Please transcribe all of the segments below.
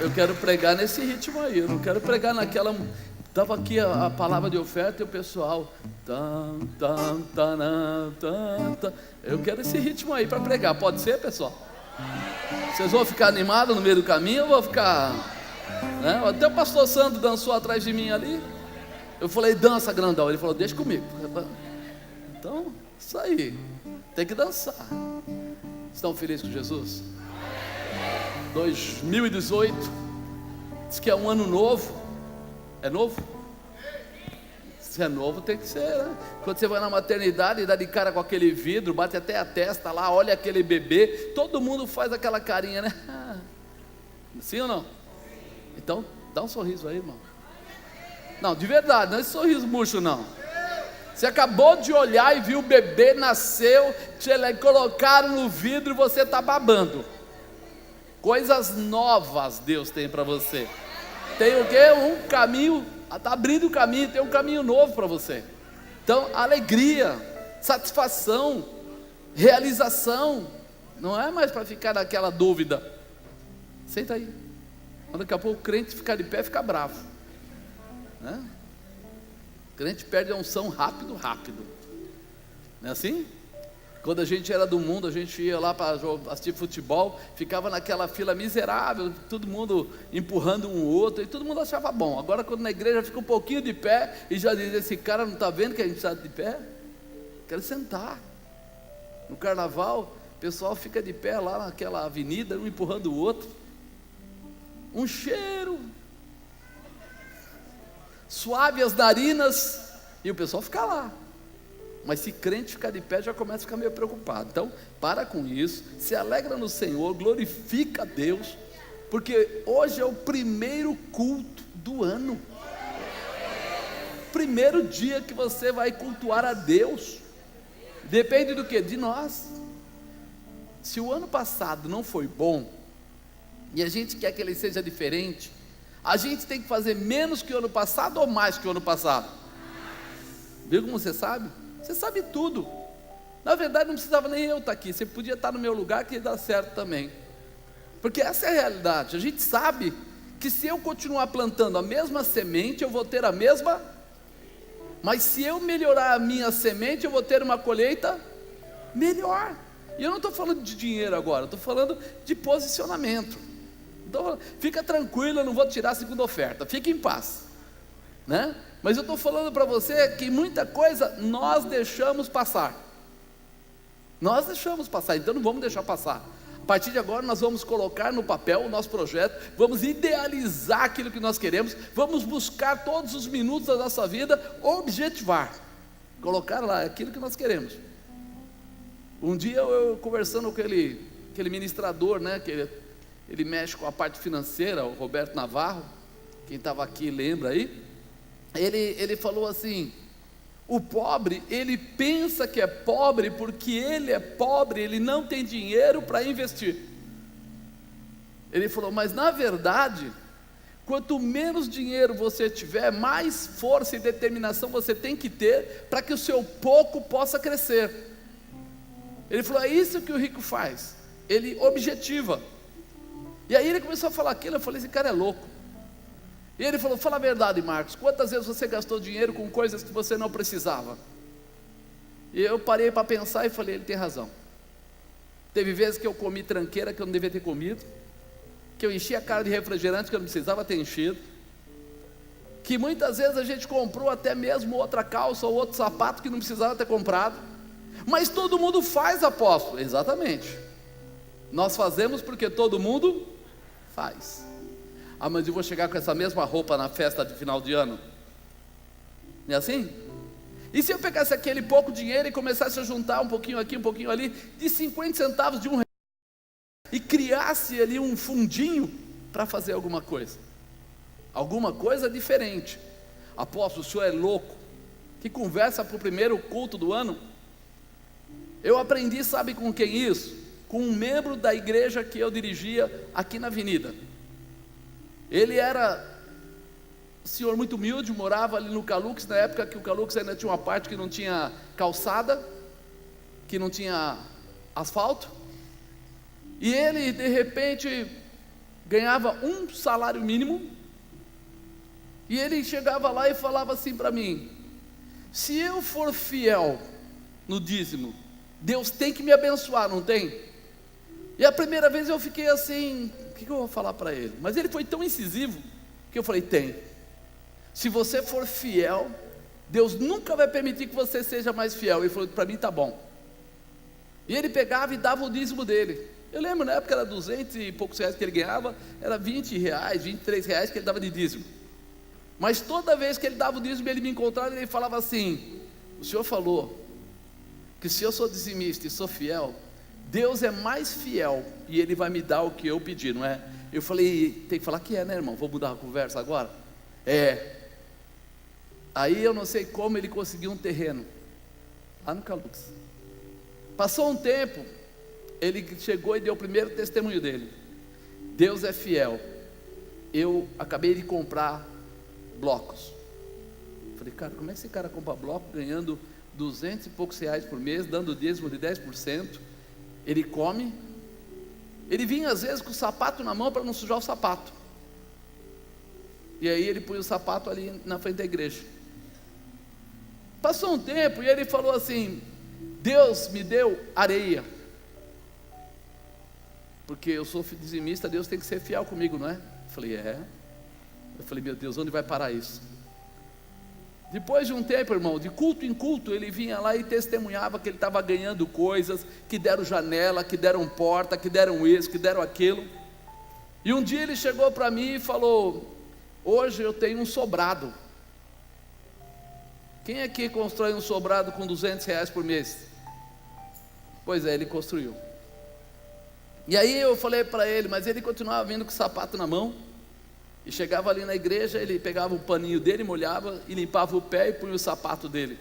eu quero pregar nesse ritmo aí. Eu não quero pregar naquela. Estava aqui a palavra de oferta e o pessoal. Eu quero esse ritmo aí para pregar. Pode ser, pessoal? Vocês vão ficar animados no meio do caminho ou vão ficar. Né? Até o pastor Sandro dançou atrás de mim ali. Eu falei, dança, grandão. Ele falou, deixa comigo. Então, isso aí. Tem que dançar. Estão felizes com Jesus? 2018 diz que é um ano novo. É novo? Se é novo tem que ser, né? Quando você vai na maternidade e dá de cara com aquele vidro, bate até a testa lá, olha aquele bebê, todo mundo faz aquela carinha, né? Sim ou não? Então dá um sorriso aí, irmão. Não, de verdade, não é esse sorriso murcho não. Você acabou de olhar e viu o bebê nasceu, colocaram no vidro e você está babando. Coisas novas Deus tem para você. Tem o quê? Um caminho, está abrindo o caminho, tem um caminho novo para você. Então, alegria, satisfação, realização, não é mais para ficar naquela dúvida. Senta aí. Daqui a pouco o crente ficar de pé, fica bravo, né? O crente perde a unção rápido. Não é assim? Quando a gente era do mundo, a gente ia lá para assistir futebol, ficava naquela fila miserável, todo mundo empurrando um outro, e todo mundo achava bom. Agora quando na igreja fica um pouquinho de pé, e já diz, esse cara não está vendo que a gente está de pé? Quero sentar. No carnaval, o pessoal fica de pé lá naquela avenida, um empurrando o outro. Um cheiro suave as narinas, e o pessoal fica lá. Mas se crente ficar de pé, já começa a ficar meio preocupado. Então, para com isso, se alegra no Senhor, glorifica a Deus, porque hoje é o primeiro culto do ano. Primeiro dia que você vai cultuar a Deus. Depende do que? De nós. Se o ano passado não foi bom, e a gente quer que ele seja diferente, a gente tem que fazer menos que o ano passado ou mais que o ano passado? Viu como você sabe? Você sabe tudo. Na verdade não precisava nem eu estar aqui, você podia estar no meu lugar que ia dar certo também. Porque essa é a realidade. A gente sabe que se eu continuar plantando a mesma semente, eu vou ter a mesma. Mas se eu melhorar a minha semente, eu vou ter uma colheita melhor. E eu não estou falando de dinheiro agora, estou falando de posicionamento. Então fica tranquilo, eu não vou tirar a segunda oferta, fique em paz, né? Mas eu estou falando para você que muita coisa nós deixamos passar. Nós deixamos passar, então não vamos deixar passar. A partir de agora nós vamos colocar no papel o nosso projeto, vamos idealizar aquilo que nós queremos, vamos buscar todos os minutos da nossa vida, objetivar, colocar lá aquilo que nós queremos. Um dia eu conversando com aquele ministrador, né, que ele mexe com a parte financeira, o Roberto Navarro, quem estava aqui lembra aí. Ele falou assim: o pobre, ele pensa que é pobre porque ele é pobre, ele não tem dinheiro para investir. Ele falou, mas na verdade, quanto menos dinheiro você tiver, mais força e determinação você tem que ter para que o seu pouco possa crescer. Ele falou, é isso que o rico faz, ele objetiva. E aí ele começou a falar aquilo, eu falei, esse cara é louco. E ele falou, fala a verdade, Marcos, quantas vezes você gastou dinheiro com coisas que você não precisava? E eu parei para pensar e falei, ele tem razão. Teve vezes que eu comi tranqueira que eu não devia ter comido, que eu enchi a cara de refrigerante que eu não precisava ter enchido, que muitas vezes a gente comprou até mesmo outra calça ou outro sapato que não precisava ter comprado. Mas todo mundo faz, apóstolo. Exatamente, nós fazemos porque todo mundo faz. Ah, mas eu vou chegar com essa mesma roupa na festa de final de ano? Não é assim? E se eu pegasse aquele pouco dinheiro e começasse a juntar um pouquinho aqui, um pouquinho ali, de 50 centavos de R$1, e criasse ali um fundinho para fazer alguma coisa diferente? Apóstolo, o senhor é louco? Que conversa para o primeiro culto do ano? Eu aprendi, sabe com quem isso? Com um membro da igreja que eu dirigia aqui na avenida. Ele era um senhor muito humilde, morava ali no Calux, na época que o Calux ainda tinha uma parte que não tinha calçada, que não tinha asfalto. E ele de repente ganhava um salário mínimo, e ele chegava lá e falava assim para mim: se eu for fiel no dízimo, Deus tem que me abençoar, não tem? E a primeira vez eu fiquei assim, o que eu vou falar para ele? Mas ele foi tão incisivo, que eu falei: tem. Se você for fiel, Deus nunca vai permitir que você seja mais fiel. Ele falou: para mim tá bom. E ele pegava e dava o dízimo dele. Eu lembro, na época era 200 e poucos reais que ele ganhava, era 20 reais, 23 reais que ele dava de dízimo. Mas toda vez que ele dava o dízimo, ele me encontrava e ele falava assim: o senhor falou que se eu sou dizimista e sou fiel, Deus é mais fiel e Ele vai me dar o que eu pedi, não é? Eu falei: tem que falar que é, né, irmão? Vou mudar a conversa agora? É. Aí eu não sei como ele conseguiu um terreno lá no Calux. Passou um tempo, ele chegou e deu o primeiro testemunho dele: Deus é fiel, eu acabei de comprar blocos. Falei: cara, como é que esse cara compra bloco ganhando 200 e poucos reais por mês, dando dízimo de 10%? Ele come. Ele vinha às vezes com o sapato na mão para não sujar o sapato, e aí ele põe o sapato ali na frente da igreja. Passou um tempo e ele falou assim: Deus me deu areia, porque eu sou dizimista, Deus tem que ser fiel comigo, não é? Eu falei: é. Eu falei: meu Deus, onde vai parar isso? Depois de um tempo, irmão, de culto em culto, ele vinha lá e testemunhava que ele estava ganhando coisas, que deram janela, que deram porta, que deram isso, que deram aquilo. E um dia ele chegou para mim e falou: hoje eu tenho um sobrado. Quem aqui constrói um sobrado com 200 reais por mês? Pois é, ele construiu. E aí eu falei para ele, mas ele continuava vindo com o sapato na mão, e chegava ali na igreja, ele pegava o paninho dele, molhava e limpava o pé e punha o sapato dele.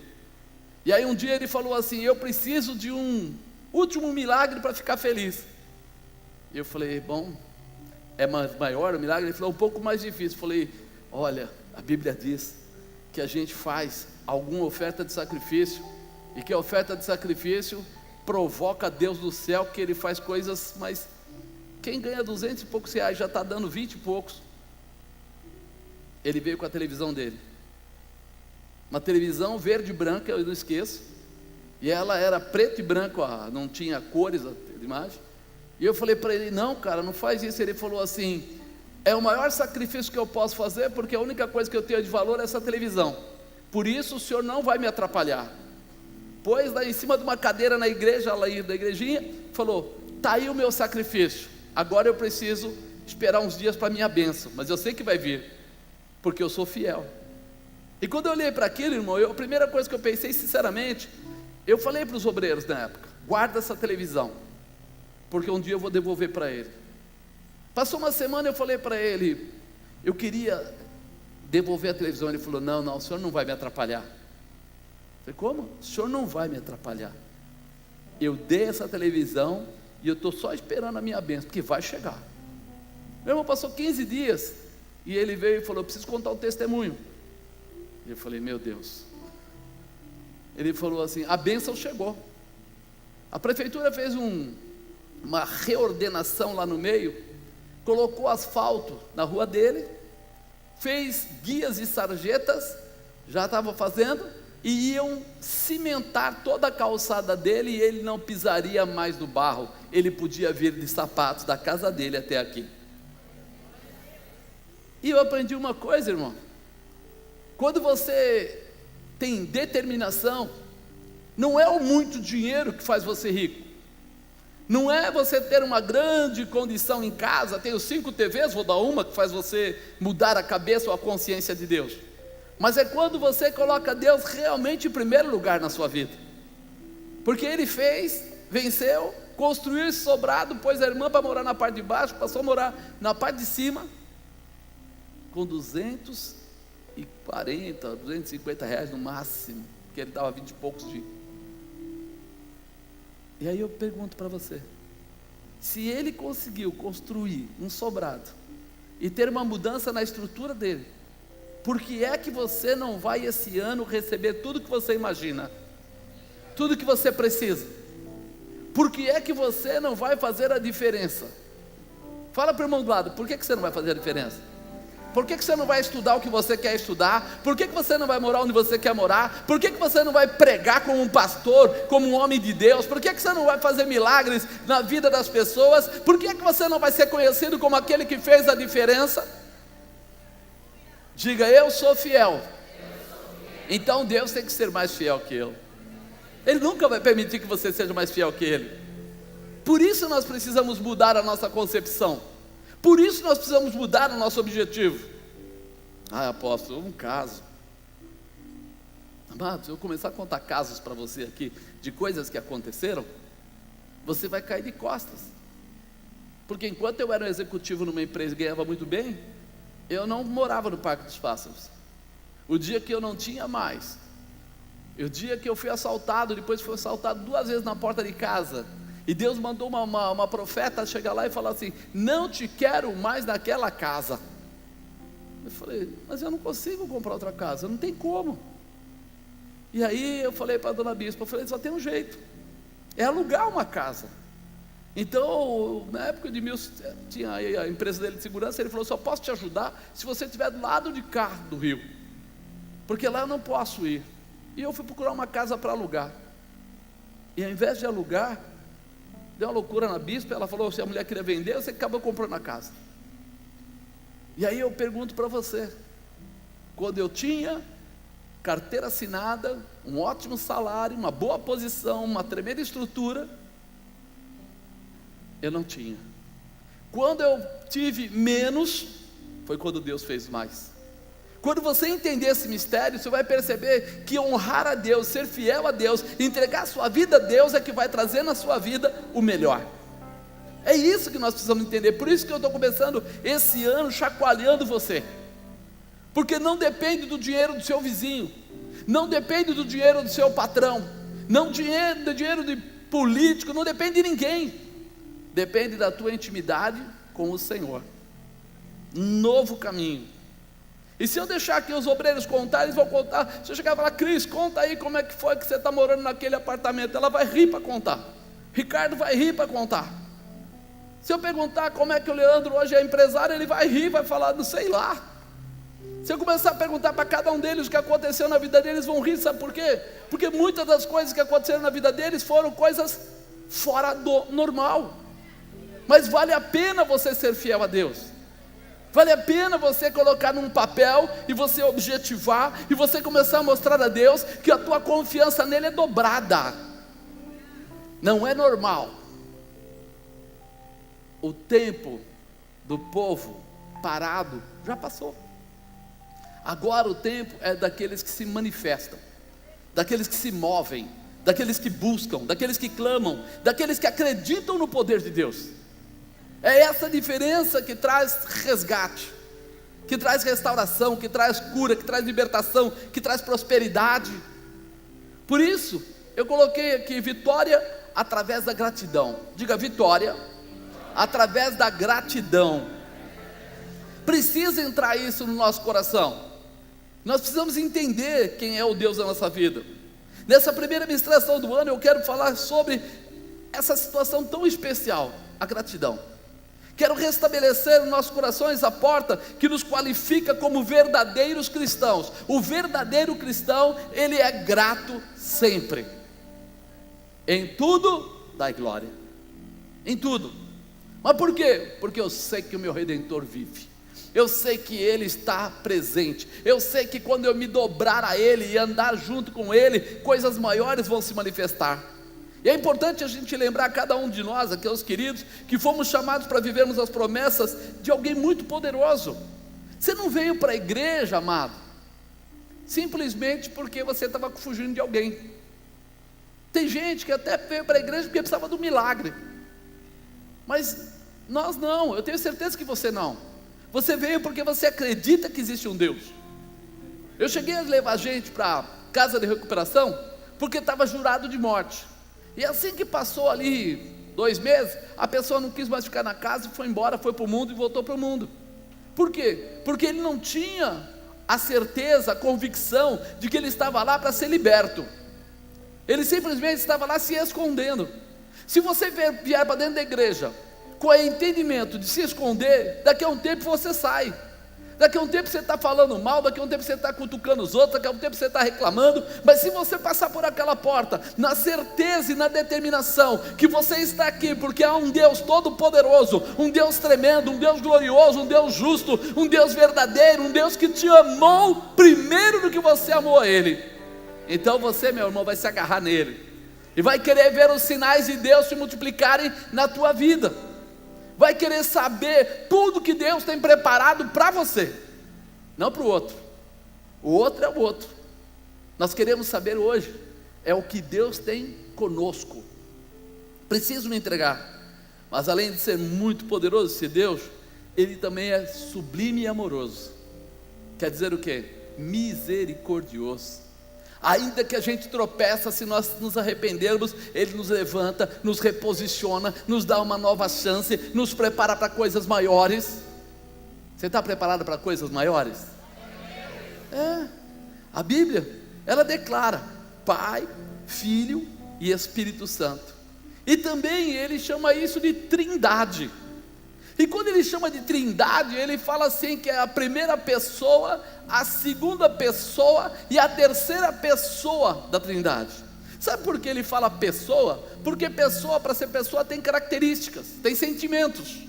E aí um dia ele falou assim: eu preciso de um último milagre para ficar feliz. E eu falei: bom, é maior o milagre? Ele falou: um pouco mais difícil. Eu falei: olha, a Bíblia diz que a gente faz alguma oferta de sacrifício, e que a oferta de sacrifício provoca Deus do céu, que Ele faz coisas, mas quem ganha 200 e poucos reais já está dando 20 e poucos. Ele veio com a televisão dele, uma televisão verde e branca, eu não esqueço, e ela era preto e branco, não tinha cores a imagem. E eu falei para ele: não, cara, não faz isso. Ele falou assim: é o maior sacrifício que eu posso fazer, porque a única coisa que eu tenho de valor é essa televisão, por isso o senhor não vai me atrapalhar. Pôs lá em cima de uma cadeira na igreja, lá da igrejinha, falou: está aí o meu sacrifício, agora eu preciso esperar uns dias para a minha bênção, mas eu sei que vai vir, porque eu sou fiel. E quando eu olhei para aquilo, irmão, a primeira coisa que eu pensei, sinceramente, eu falei para os obreiros na época: guarda essa televisão, porque um dia eu vou devolver para ele. Passou uma semana, eu falei para ele: eu queria devolver a televisão. Ele falou: não, o senhor não vai me atrapalhar. Eu falei: como? O senhor não vai me atrapalhar. Eu dei essa televisão e eu estou só esperando a minha bênção, porque vai chegar. Meu irmão, passou 15 dias, e ele veio e falou: eu preciso contar um testemunho. E eu falei: meu Deus. Ele falou assim: a bênção chegou. A prefeitura fez uma reordenação lá no meio, colocou asfalto na rua dele, fez guias e sarjetas, já estava fazendo, e iam cimentar toda a calçada dele, e ele não pisaria mais no barro, ele podia vir de sapatos da casa dele até aqui. E eu aprendi uma coisa, irmão: quando você tem determinação, não é o muito dinheiro que faz você rico, não é você ter uma grande condição em casa, tenho 5 TVs, vou dar uma, que faz você mudar a cabeça ou a consciência de Deus, mas é quando você coloca Deus realmente em primeiro lugar na sua vida, porque Ele fez, venceu, construiu esse sobrado, pôs a irmã para morar na parte de baixo, passou a morar na parte de cima, com 240, 250 reais no máximo, porque ele dava 20 e poucos de. E aí eu pergunto para você: se ele conseguiu construir um sobrado e ter uma mudança na estrutura dele, por que é que você não vai esse ano receber tudo que você imagina, tudo que você precisa? Por que é que você não vai fazer a diferença? Fala para o irmão do lado, por que você não vai fazer a diferença? Por que você não vai estudar o que você quer estudar? Por que você não vai morar onde você quer morar? Por que você não vai pregar como um pastor, como um homem de Deus? Por que você não vai fazer milagres na vida das pessoas? Por que você não vai ser conhecido como aquele que fez a diferença? Diga, eu sou fiel. Então Deus tem que ser mais fiel que eu. Ele nunca vai permitir que você seja mais fiel que Ele. Por isso nós precisamos mudar a nossa concepção. Por isso nós precisamos mudar o nosso objetivo. Apóstolo, um caso. Amados, eu começar a contar casos para você aqui, de coisas que aconteceram, você vai cair de costas. Porque enquanto eu era um executivo numa empresa e ganhava muito bem, eu não morava no Parque dos Pássaros. O dia que eu não tinha mais, o dia que eu fui assaltado, depois fui assaltado 2 vezes na porta de casa, e Deus mandou uma profeta chegar lá e falar assim: não te quero mais naquela casa. Eu falei, mas eu não consigo comprar outra casa, não tem como. E aí eu falei para a dona Bispa, eu falei, só tem um jeito, é alugar uma casa. Então, na época de tinha a empresa dele de segurança, ele falou, só posso te ajudar se você estiver do lado de cá do rio, porque lá eu não posso ir. E eu fui procurar uma casa para alugar, e ao invés de alugar, deu uma loucura na Bispa. Ela falou, se a mulher queria vender, você acabou comprando a casa. E aí eu pergunto para você, quando eu tinha carteira assinada, um ótimo salário, uma boa posição, uma tremenda estrutura, eu não tinha. Quando eu tive menos, foi quando Deus fez mais. Quando você entender esse mistério, você vai perceber que honrar a Deus, ser fiel a Deus, entregar a sua vida a Deus é que vai trazer na sua vida o melhor. É isso que nós precisamos entender. Por isso que eu estou começando esse ano chacoalhando você, porque não depende do dinheiro do seu vizinho, não depende do dinheiro do seu patrão, não do dinheiro de político, não depende de ninguém, depende da tua intimidade com o Senhor. Novo caminho. E se eu deixar aqui os obreiros contar, eles vão contar. Se eu chegar e falar, Cris, conta aí como é que foi que você está morando naquele apartamento, ela vai rir para contar, Ricardo vai rir para contar. Se eu perguntar como é que o Leandro hoje é empresário, ele vai rir, vai falar, não sei lá. Se eu começar a perguntar para cada um deles o que aconteceu na vida deles, vão rir, sabe por quê? Porque muitas das coisas que aconteceram na vida deles foram coisas fora do normal. Mas vale a pena você ser fiel a Deus. Vale a pena você colocar num papel e você objetivar e você começar a mostrar a Deus que a tua confiança nele é dobrada. Não é normal. O tempo do povo parado já passou. Agora o tempo é daqueles que se manifestam, daqueles que se movem, daqueles que buscam, daqueles que clamam, daqueles que acreditam no poder de Deus. É essa diferença que traz resgate, que traz restauração, que traz cura, que traz libertação, que traz prosperidade. Por isso, eu coloquei aqui vitória através da gratidão. Diga, vitória através da gratidão. Precisa entrar isso no nosso coração. Nós precisamos entender quem é o Deus da nossa vida. Nessa primeira ministração do ano, eu quero falar sobre essa situação tão especial, a gratidão. Quero restabelecer nos nossos corações a porta que nos qualifica como verdadeiros cristãos. O verdadeiro cristão, ele é grato sempre. Em tudo, dai glória. Em tudo. Mas por quê? Porque eu sei que o meu Redentor vive. Eu sei que Ele está presente. Eu sei que quando eu me dobrar a Ele e andar junto com Ele, coisas maiores vão se manifestar. E é importante a gente lembrar, cada um de nós, aqui os queridos, que fomos chamados para vivermos as promessas de alguém muito poderoso. Você não veio para a igreja, amado, simplesmente porque você estava fugindo de alguém. Tem gente que até veio para a igreja porque precisava do milagre. Mas nós não, eu tenho certeza que você não. Você veio porque você acredita que existe um Deus. Eu cheguei a levar gente para a casa de recuperação porque estava jurado de morte. E assim que passou ali 2 meses, a pessoa não quis mais ficar na casa e foi embora, foi para o mundo e voltou para o mundo. Por quê? Porque ele não tinha a certeza, a convicção de que ele estava lá para ser liberto. Ele simplesmente estava lá se escondendo. Se você vier para dentro da igreja com o entendimento de se esconder, daqui a um tempo você sai. Daqui a um tempo você está falando mal, daqui a um tempo você está cutucando os outros, daqui a um tempo você está reclamando, mas se você passar por aquela porta, na certeza e na determinação, que você está aqui, porque há um Deus todo poderoso, um Deus tremendo, um Deus glorioso, um Deus justo, um Deus verdadeiro, um Deus que te amou primeiro do que você amou a Ele, então você, meu irmão, vai se agarrar nele, e vai querer ver os sinais de Deus se multiplicarem na tua vida, vai querer saber tudo que Deus tem preparado para você, não para o outro é o outro, nós queremos saber hoje, é o que Deus tem conosco, preciso me entregar, mas além de ser muito poderoso esse Deus, Ele também é sublime e amoroso, quer dizer o quê? Misericordioso. Ainda que a gente tropeça, se nós nos arrependermos, Ele nos levanta, nos reposiciona, nos dá uma nova chance, nos prepara para coisas maiores. Você está preparado para coisas maiores? A Bíblia, ela declara Pai, Filho e Espírito Santo, e também Ele chama isso de Trindade. E quando Ele chama de Trindade, Ele fala assim que é a primeira pessoa, a segunda pessoa e a terceira pessoa da Trindade. Sabe por que Ele fala pessoa? Porque pessoa, para ser pessoa, tem características, tem sentimentos.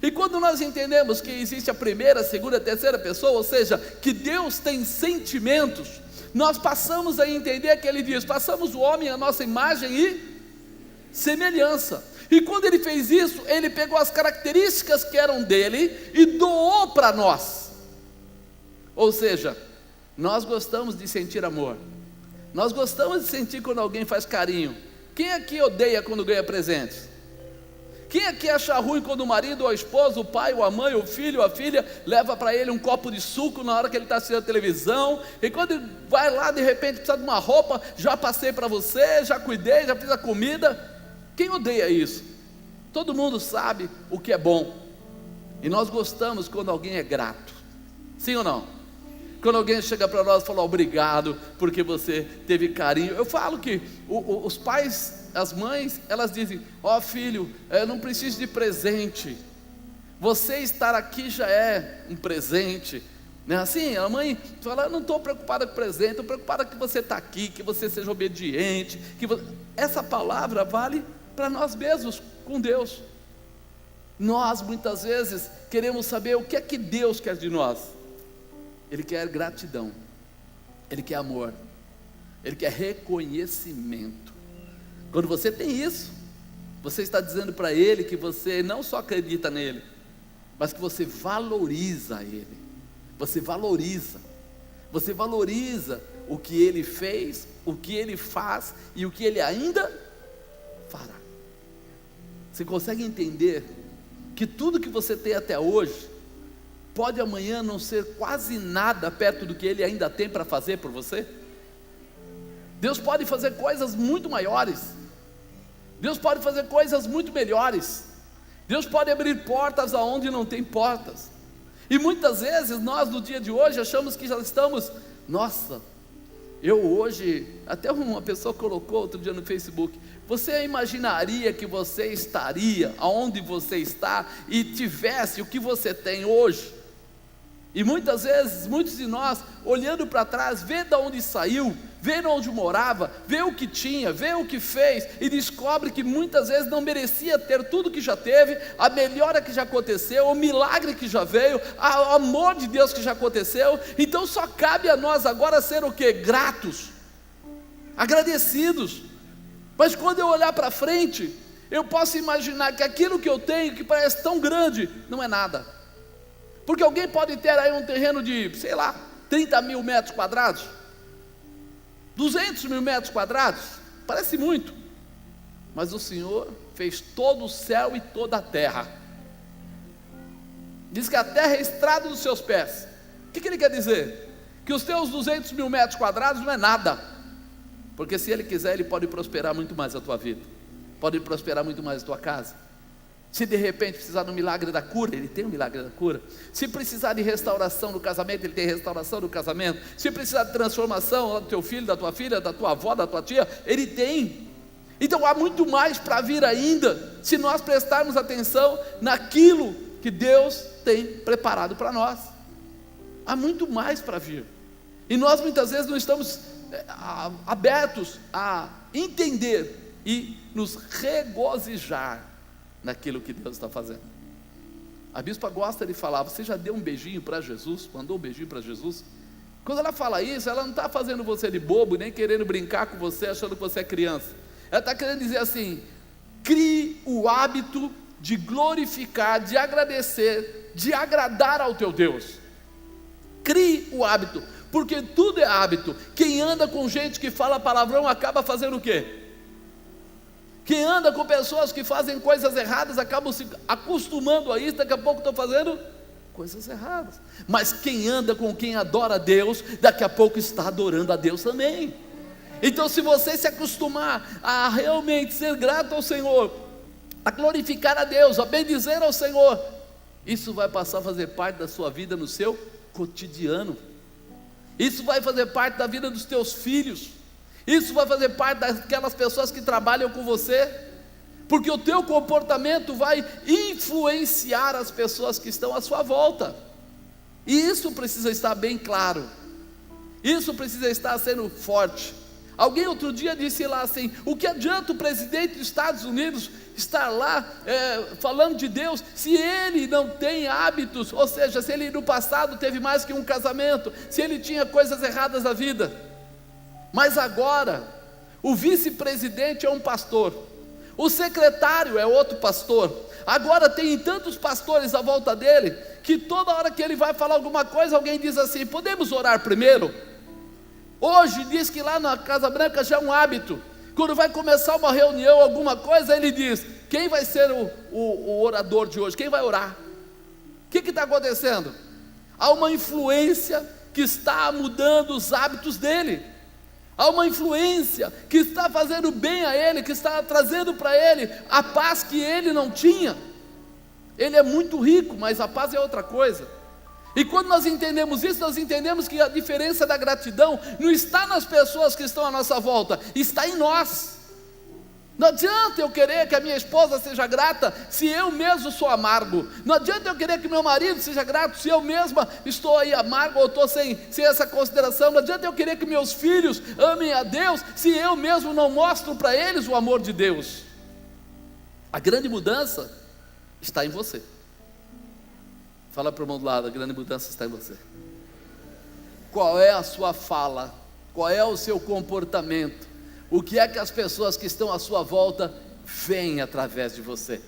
E quando nós entendemos que existe a primeira, a segunda, a terceira pessoa, ou seja, que Deus tem sentimentos, nós passamos a entender que Ele diz, passamos o homem à nossa imagem e semelhança. E quando Ele fez isso, Ele pegou as características que eram dele e doou para nós. Ou seja, nós gostamos de sentir amor, nós gostamos de sentir quando alguém faz carinho. Quem aqui odeia quando ganha presentes? Quem aqui acha ruim quando o marido, ou a esposa, o pai, ou a mãe, o filho, ou a filha leva para ele um copo de suco na hora que ele está assistindo a televisão, e quando ele vai lá, de repente precisa de uma roupa, já passei para você, já cuidei, já fiz a comida. Quem odeia isso? Todo mundo sabe o que é bom, e nós gostamos quando alguém é grato, sim ou não? Quando alguém chega para nós e fala obrigado, porque você teve carinho. Eu falo que os pais, as mães, elas dizem, ó filho, eu não preciso de presente, você estar aqui já é um presente, não é assim? A mãe fala, eu não estou preocupada com presente, estou preocupada que você está aqui, que você seja obediente, essa palavra vale para nós mesmos, com Deus. Nós muitas vezes queremos saber o que é que Deus quer de nós. Ele quer gratidão, Ele quer amor, Ele quer reconhecimento. Quando você tem isso, você está dizendo para Ele que você não só acredita nele, mas que você valoriza Ele. Você valoriza o que Ele fez, o que Ele faz e o que Ele ainda fará. Você consegue entender que tudo que você tem até hoje pode amanhã não ser quase nada perto do que Ele ainda tem para fazer por você? Deus pode fazer coisas muito maiores, Deus pode fazer coisas muito melhores, Deus pode abrir portas aonde não tem portas, e muitas vezes nós no dia de hoje achamos que já estamos, nossa, eu hoje, até uma pessoa colocou outro dia no Facebook, você imaginaria que você estaria aonde você está e tivesse o que você tem hoje? E muitas vezes, muitos de nós, olhando para trás, vê de onde saiu, vê onde morava, vê o que tinha, vê o que fez, e descobre que muitas vezes não merecia ter tudo que já teve, a melhora que já aconteceu, o milagre que já veio, o amor de Deus que já aconteceu. Então só cabe a nós agora ser o quê? Gratos, agradecidos. Mas quando eu olhar para frente, eu posso imaginar que aquilo que eu tenho, que parece tão grande, não é nada. Porque alguém pode ter aí um terreno de, sei lá, 30 mil metros quadrados, 200 mil metros quadrados, parece muito, mas o Senhor fez todo o céu e toda a terra. Diz que a terra é estrada dos seus pés. O que Ele quer dizer? Que os teus 200 mil metros quadrados não é nada, porque se Ele quiser, Ele pode prosperar muito mais a tua vida, pode prosperar muito mais a tua casa. Se de repente precisar do milagre da cura, Ele tem o milagre da cura. Se precisar de restauração no casamento, Ele tem restauração no casamento. Se precisar de transformação do teu filho, da tua filha, da tua avó, da tua tia, Ele tem. Então há muito mais para vir ainda, se nós prestarmos atenção naquilo que Deus tem preparado para nós. Há muito mais para vir, e nós muitas vezes não estamos abertos a entender e nos regozijar naquilo que Deus está fazendo. A bispa gosta de falar: você já deu um beijinho para Jesus? Mandou um beijinho para Jesus? Quando ela fala isso, ela não está fazendo você de bobo, nem querendo brincar com você, achando que você é criança. Ela está querendo dizer assim: crie o hábito de glorificar, de agradecer, de agradar ao teu Deus. Crie o hábito, porque tudo é hábito. Quem anda com gente que fala palavrão acaba fazendo o quê? Quem anda com pessoas que fazem coisas erradas acabam se acostumando a isso, daqui a pouco estão fazendo coisas erradas. Mas quem anda com quem adora a Deus, daqui a pouco está adorando a Deus também. Então, se você se acostumar a realmente ser grato ao Senhor, a glorificar a Deus, a bendizer ao Senhor, isso vai passar a fazer parte da sua vida no seu cotidiano. Isso vai fazer parte da vida dos teus filhos. Isso vai fazer parte daquelas pessoas que trabalham com você, porque o teu comportamento vai influenciar as pessoas que estão à sua volta. E isso precisa estar bem claro. Isso precisa estar sendo forte. Alguém outro dia disse lá assim: o que adianta o presidente dos Estados Unidos estar lá falando de Deus, se ele não tem hábitos, ou seja, se ele no passado teve mais que um casamento, se ele tinha coisas erradas na vida. Mas agora, o vice-presidente é um pastor, o secretário é outro pastor, agora tem tantos pastores à volta dele, que toda hora que ele vai falar alguma coisa, alguém diz assim: podemos orar primeiro? Hoje diz que lá na Casa Branca já é um hábito, quando vai começar uma reunião, alguma coisa, ele diz: quem vai ser o orador de hoje? Quem vai orar? O que está acontecendo? Há uma influência que está mudando os hábitos dele. Há uma influência que está fazendo bem a ele, que está trazendo para ele a paz que ele não tinha. Ele é muito rico, mas a paz é outra coisa. E quando nós entendemos isso, nós entendemos que a diferença da gratidão não está nas pessoas que estão à nossa volta, está em nós. Não adianta eu querer que a minha esposa seja grata se eu mesmo sou amargo. Não adianta eu querer que meu marido seja grato se eu mesma estou aí amargo ou estou sem essa consideração. Não adianta eu querer que meus filhos amem a Deus se eu mesmo não mostro para eles o amor de Deus. A grande mudança está em você. Fala para o irmão do lado: a grande mudança está em você. Qual é a sua fala? Qual é o seu comportamento? O que é que as pessoas que estão à sua volta veem através de você?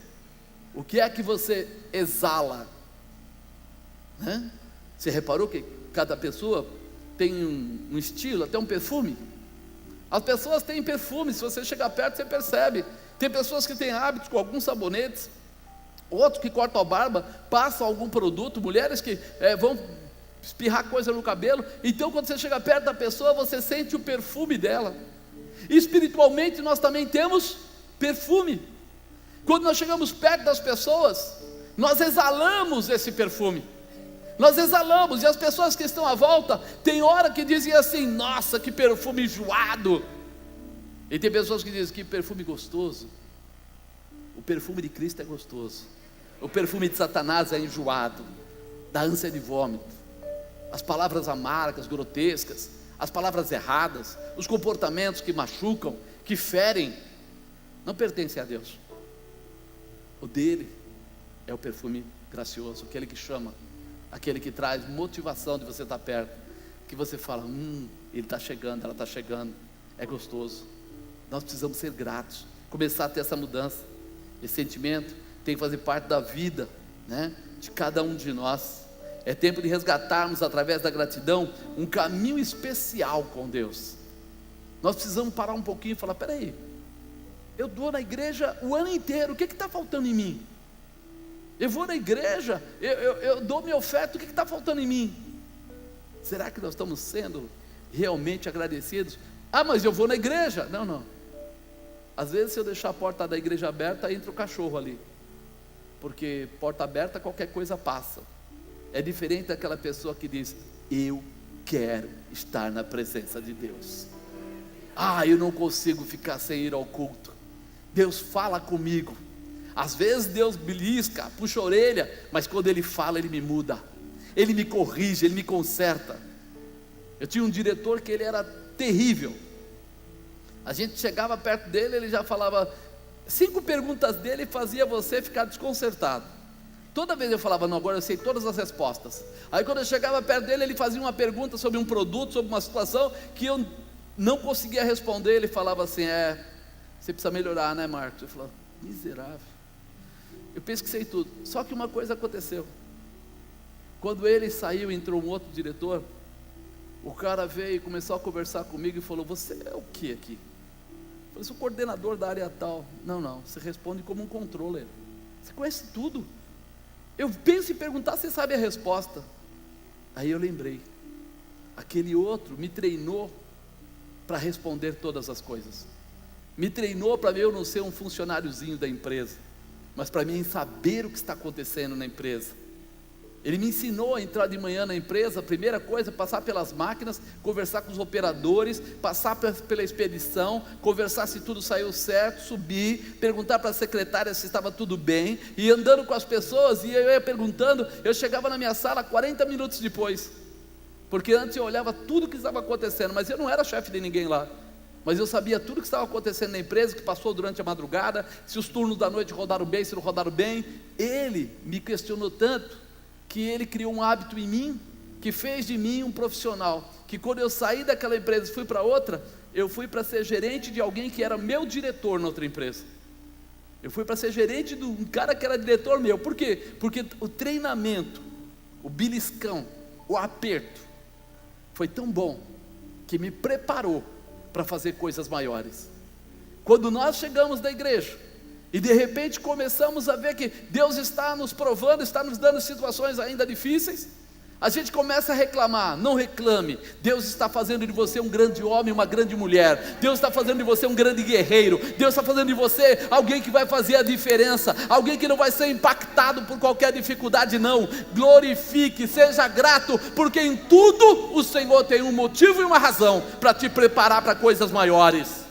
O que é que você exala? Né? Você reparou que cada pessoa tem um estilo, até um perfume? As pessoas têm perfume, se você chegar perto você percebe. Tem pessoas que têm hábitos com alguns sabonetes, outros que cortam a barba, passam algum produto, mulheres que vão espirrar coisa no cabelo. Então quando você chega perto da pessoa, você sente o perfume dela. Espiritualmente nós também temos perfume. Quando nós chegamos perto das pessoas, nós exalamos esse perfume. Nós exalamos, e as pessoas que estão à volta, tem hora que dizem assim: nossa, que perfume enjoado. E tem pessoas que dizem: que perfume gostoso. O perfume de Cristo é gostoso. O perfume de Satanás é enjoado, dá ânsia de vômito. As palavras amargas, grotescas, as palavras erradas, os comportamentos que machucam, que ferem, não pertencem a Deus. O dele é o perfume gracioso, aquele que chama, aquele que traz motivação de você estar perto, que você fala: ele está chegando, ela está chegando, é gostoso. Nós precisamos ser gratos, começar a ter essa mudança. Esse sentimento tem que fazer parte da vida, né, de cada um de nós. É tempo de resgatarmos através da gratidão um caminho especial com Deus. Nós precisamos parar um pouquinho e falar: peraí, eu dou na igreja o ano inteiro, o que está faltando em mim? Eu vou na igreja, eu dou minha oferta, o que está faltando em mim? Será que nós estamos sendo realmente agradecidos? Ah, mas eu vou na igreja. Não. Às vezes, se eu deixar a porta da igreja aberta, entra o cachorro ali, porque porta aberta qualquer coisa passa. É diferente daquela pessoa que diz: eu quero estar na presença de Deus. Eu não consigo ficar sem ir ao culto. Deus fala comigo. Às vezes Deus belisca, puxa a orelha, mas quando Ele fala, Ele me muda, Ele me corrige, Ele me conserta. Eu tinha um diretor que ele era terrível. A gente chegava perto dele, ele já falava 5 perguntas dele, fazia você ficar desconcertado. Toda vez eu falava, não, agora eu sei todas as respostas. Aí quando eu chegava perto dele, ele fazia uma pergunta sobre um produto, sobre uma situação que eu não conseguia responder. Ele falava assim, você precisa melhorar, né, Marcos? Eu falava, miserável, eu penso que sei tudo. Só que uma coisa aconteceu. Quando ele saiu, entrou um outro diretor. O cara veio e começou a conversar comigo e falou, você é o que aqui? Eu falei, sou coordenador da área tal. Não, você responde como um controller, você conhece tudo. Eu penso em perguntar, você sabe a resposta. Aí eu lembrei, aquele outro me treinou para responder todas as coisas, me treinou para eu não ser um funcionáriozinho da empresa, mas para mim saber o que está acontecendo na empresa. Ele me ensinou a entrar de manhã na empresa, a primeira coisa, passar pelas máquinas, conversar com os operadores, passar pela expedição, conversar se tudo saiu certo, subir, perguntar para a secretária se estava tudo bem, e andando com as pessoas, e eu ia perguntando, eu chegava na minha sala 40 minutos depois, porque antes eu olhava tudo que estava acontecendo, mas eu não era chefe de ninguém lá, mas eu sabia tudo que estava acontecendo na empresa, que passou durante a madrugada, se os turnos da noite rodaram bem, se não rodaram bem. Ele me questionou tanto, que ele criou um hábito em mim, que fez de mim um profissional, que quando eu saí daquela empresa e fui para outra, eu fui para ser gerente de alguém que era meu diretor na outra empresa. Eu fui para ser gerente de um cara que era diretor meu. Por quê? Porque o treinamento, o beliscão, o aperto, foi tão bom, que me preparou para fazer coisas maiores. Quando nós chegamos da igreja, e de repente começamos a ver que Deus está nos provando, está nos dando situações ainda difíceis, a gente começa a reclamar. Não reclame, Deus está fazendo de você um grande homem, uma grande mulher, Deus está fazendo de você um grande guerreiro, Deus está fazendo de você alguém que vai fazer a diferença, alguém que não vai ser impactado por qualquer dificuldade. Não, glorifique, seja grato, porque em tudo o Senhor tem um motivo e uma razão para te preparar para coisas maiores.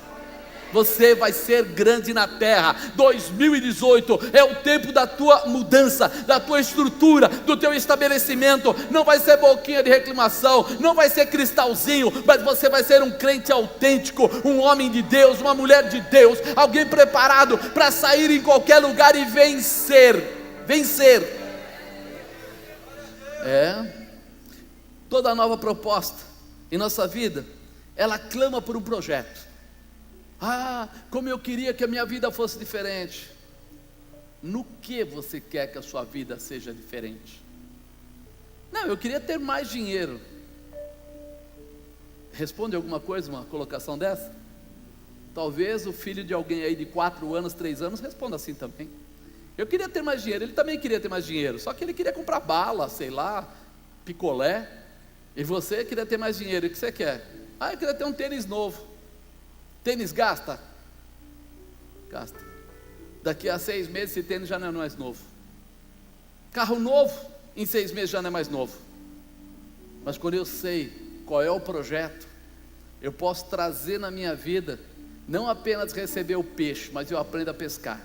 Você vai ser grande na terra. 2018 é o tempo da tua mudança, da tua estrutura, do teu estabelecimento. Não vai ser boquinha de reclamação, não vai ser cristalzinho, mas você vai ser um crente autêntico, um homem de Deus, uma mulher de Deus, alguém preparado para sair em qualquer lugar e vencer. Toda nova proposta em nossa vida, ela clama por um projeto. Como eu queria que a minha vida fosse diferente. No que você quer que a sua vida seja diferente? Não, eu queria ter mais dinheiro. Responde alguma coisa uma colocação dessa? Talvez o filho de alguém aí de 4 anos, 3 anos responda assim também. Eu queria ter mais dinheiro. Ele também queria ter mais dinheiro, só que ele queria comprar bala, sei lá, picolé. E você queria ter mais dinheiro. O que você quer? Eu queria ter um tênis novo. Tênis gasta? Gasta. Daqui a 6 meses esse tênis já não é mais novo. Carro novo, em 6 meses já não é mais novo. Mas quando eu sei qual é o projeto, eu posso trazer na minha vida, não apenas receber o peixe, mas eu aprendo a pescar.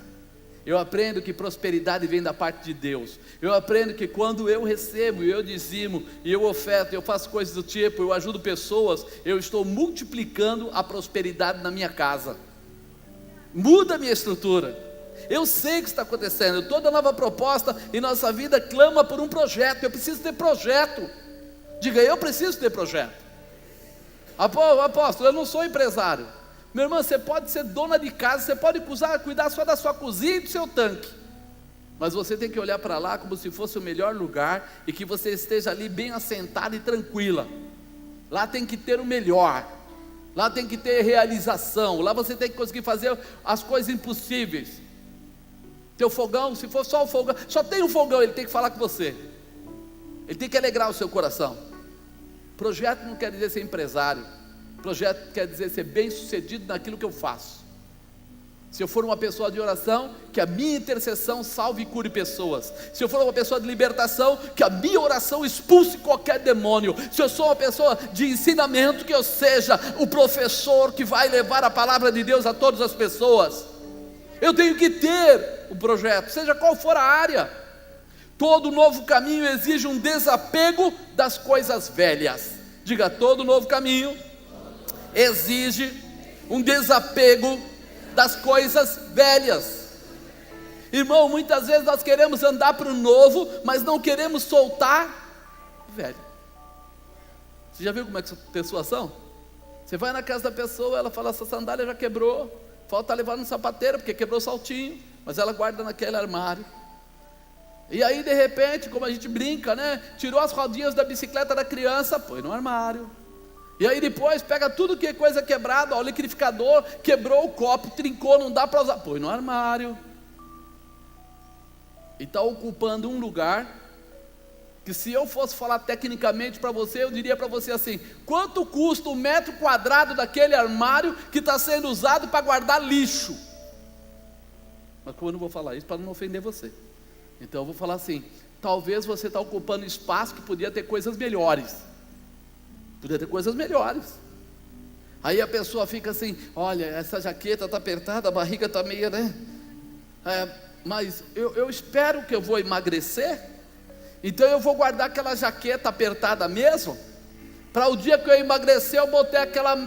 Eu aprendo que prosperidade vem da parte de Deus. Eu aprendo que quando eu recebo, eu dizimo, e eu oferto, eu faço coisas do tipo, eu ajudo pessoas, eu estou multiplicando a prosperidade na minha casa. Muda a minha estrutura. Eu sei o que está acontecendo. Toda nova proposta em nossa vida clama por um projeto. Eu preciso ter projeto. Diga, eu preciso ter projeto. Apóstolo, eu não sou empresário. Meu irmão, você pode ser dona de casa, você pode cuidar só da sua cozinha e do seu tanque, mas você tem que olhar para lá como se fosse o melhor lugar, e que você esteja ali bem assentada e tranquila. Lá tem que ter o melhor, lá tem que ter realização, lá você tem que conseguir fazer as coisas impossíveis. Teu fogão, se for só o fogão, só tem um fogão, ele tem que falar com você, ele tem que alegrar o seu coração. Projeto não quer dizer ser empresário. Projeto quer dizer ser bem sucedido naquilo que eu faço. Se eu for uma pessoa de oração, que a minha intercessão salve e cure pessoas. Se eu for uma pessoa de libertação, que a minha oração expulse qualquer demônio. Se eu sou uma pessoa de ensinamento, que eu seja o professor que vai levar a palavra de Deus a todas as pessoas. Eu tenho que ter o projeto, seja qual for a área. Todo novo caminho exige um desapego das coisas velhas. Diga, todo novo caminho exige um desapego das coisas velhas. Irmão, muitas vezes nós queremos andar para o novo, mas não queremos soltar o velho. Você já viu como é que tem situação? Você vai na casa da pessoa, ela fala, essa sandália já quebrou, falta levar no sapateiro, porque quebrou o saltinho, mas ela guarda naquele armário. E aí de repente, como a gente brinca, né? Tirou as rodinhas da bicicleta da criança, põe no armário. E aí depois pega tudo que é coisa quebrada, ó, o liquidificador, quebrou o copo, trincou, não dá para usar, põe no armário. E está ocupando um lugar, que se eu fosse falar tecnicamente para você, eu diria para você assim, quanto custa 1 metro quadrado daquele armário que está sendo usado para guardar lixo? Mas como eu não vou falar isso para não ofender você, então eu vou falar assim, talvez você está ocupando espaço que podia ter coisas melhores. Podia ter coisas melhores. Aí a pessoa fica assim, olha, essa jaqueta está apertada, a barriga está meio, né? Mas eu espero que eu vou emagrecer, então eu vou guardar aquela jaqueta apertada mesmo, para o dia que eu emagrecer eu botei aquela...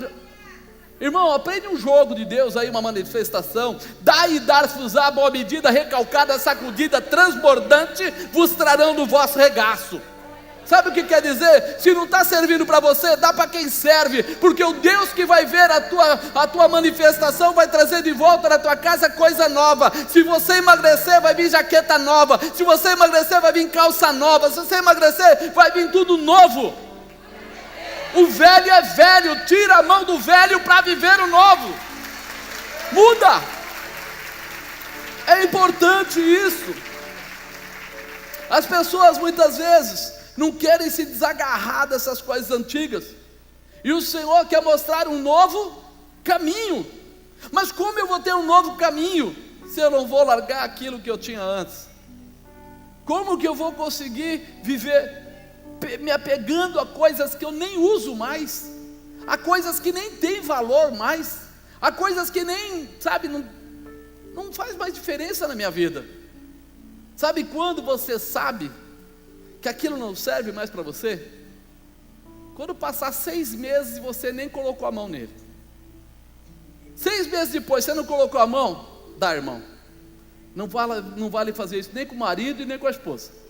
Irmão, aprende um jogo de Deus aí, uma manifestação. Dai e dar-se-vos-á, boa medida, recalcada, sacudida, transbordante, vos trarão no vosso regaço. Sabe o que quer dizer? Se não está servindo para você, dá para quem serve, porque o Deus que vai ver a tua manifestação vai trazer de volta na tua casa coisa nova. Se você emagrecer, vai vir jaqueta nova. Se você emagrecer, vai vir calça nova. Se você emagrecer, vai vir tudo novo. O velho é velho, tira a mão do velho para viver o novo. Muda. É importante isso. As pessoas muitas vezes não querem se desagarrar dessas coisas antigas, e o Senhor quer mostrar um novo caminho. Mas como eu vou ter um novo caminho se eu não vou largar aquilo que eu tinha antes? Como que eu vou conseguir viver me apegando a coisas que eu nem uso mais, a coisas que nem têm valor mais, a coisas que nem, sabe, não faz mais diferença na minha vida? Sabe quando você sabe que aquilo não serve mais para você? Quando passar 6 meses e você nem colocou a mão nele. 6 meses depois você não colocou a mão, dá, irmão. Não vale fazer isso nem com o marido e nem com a esposa.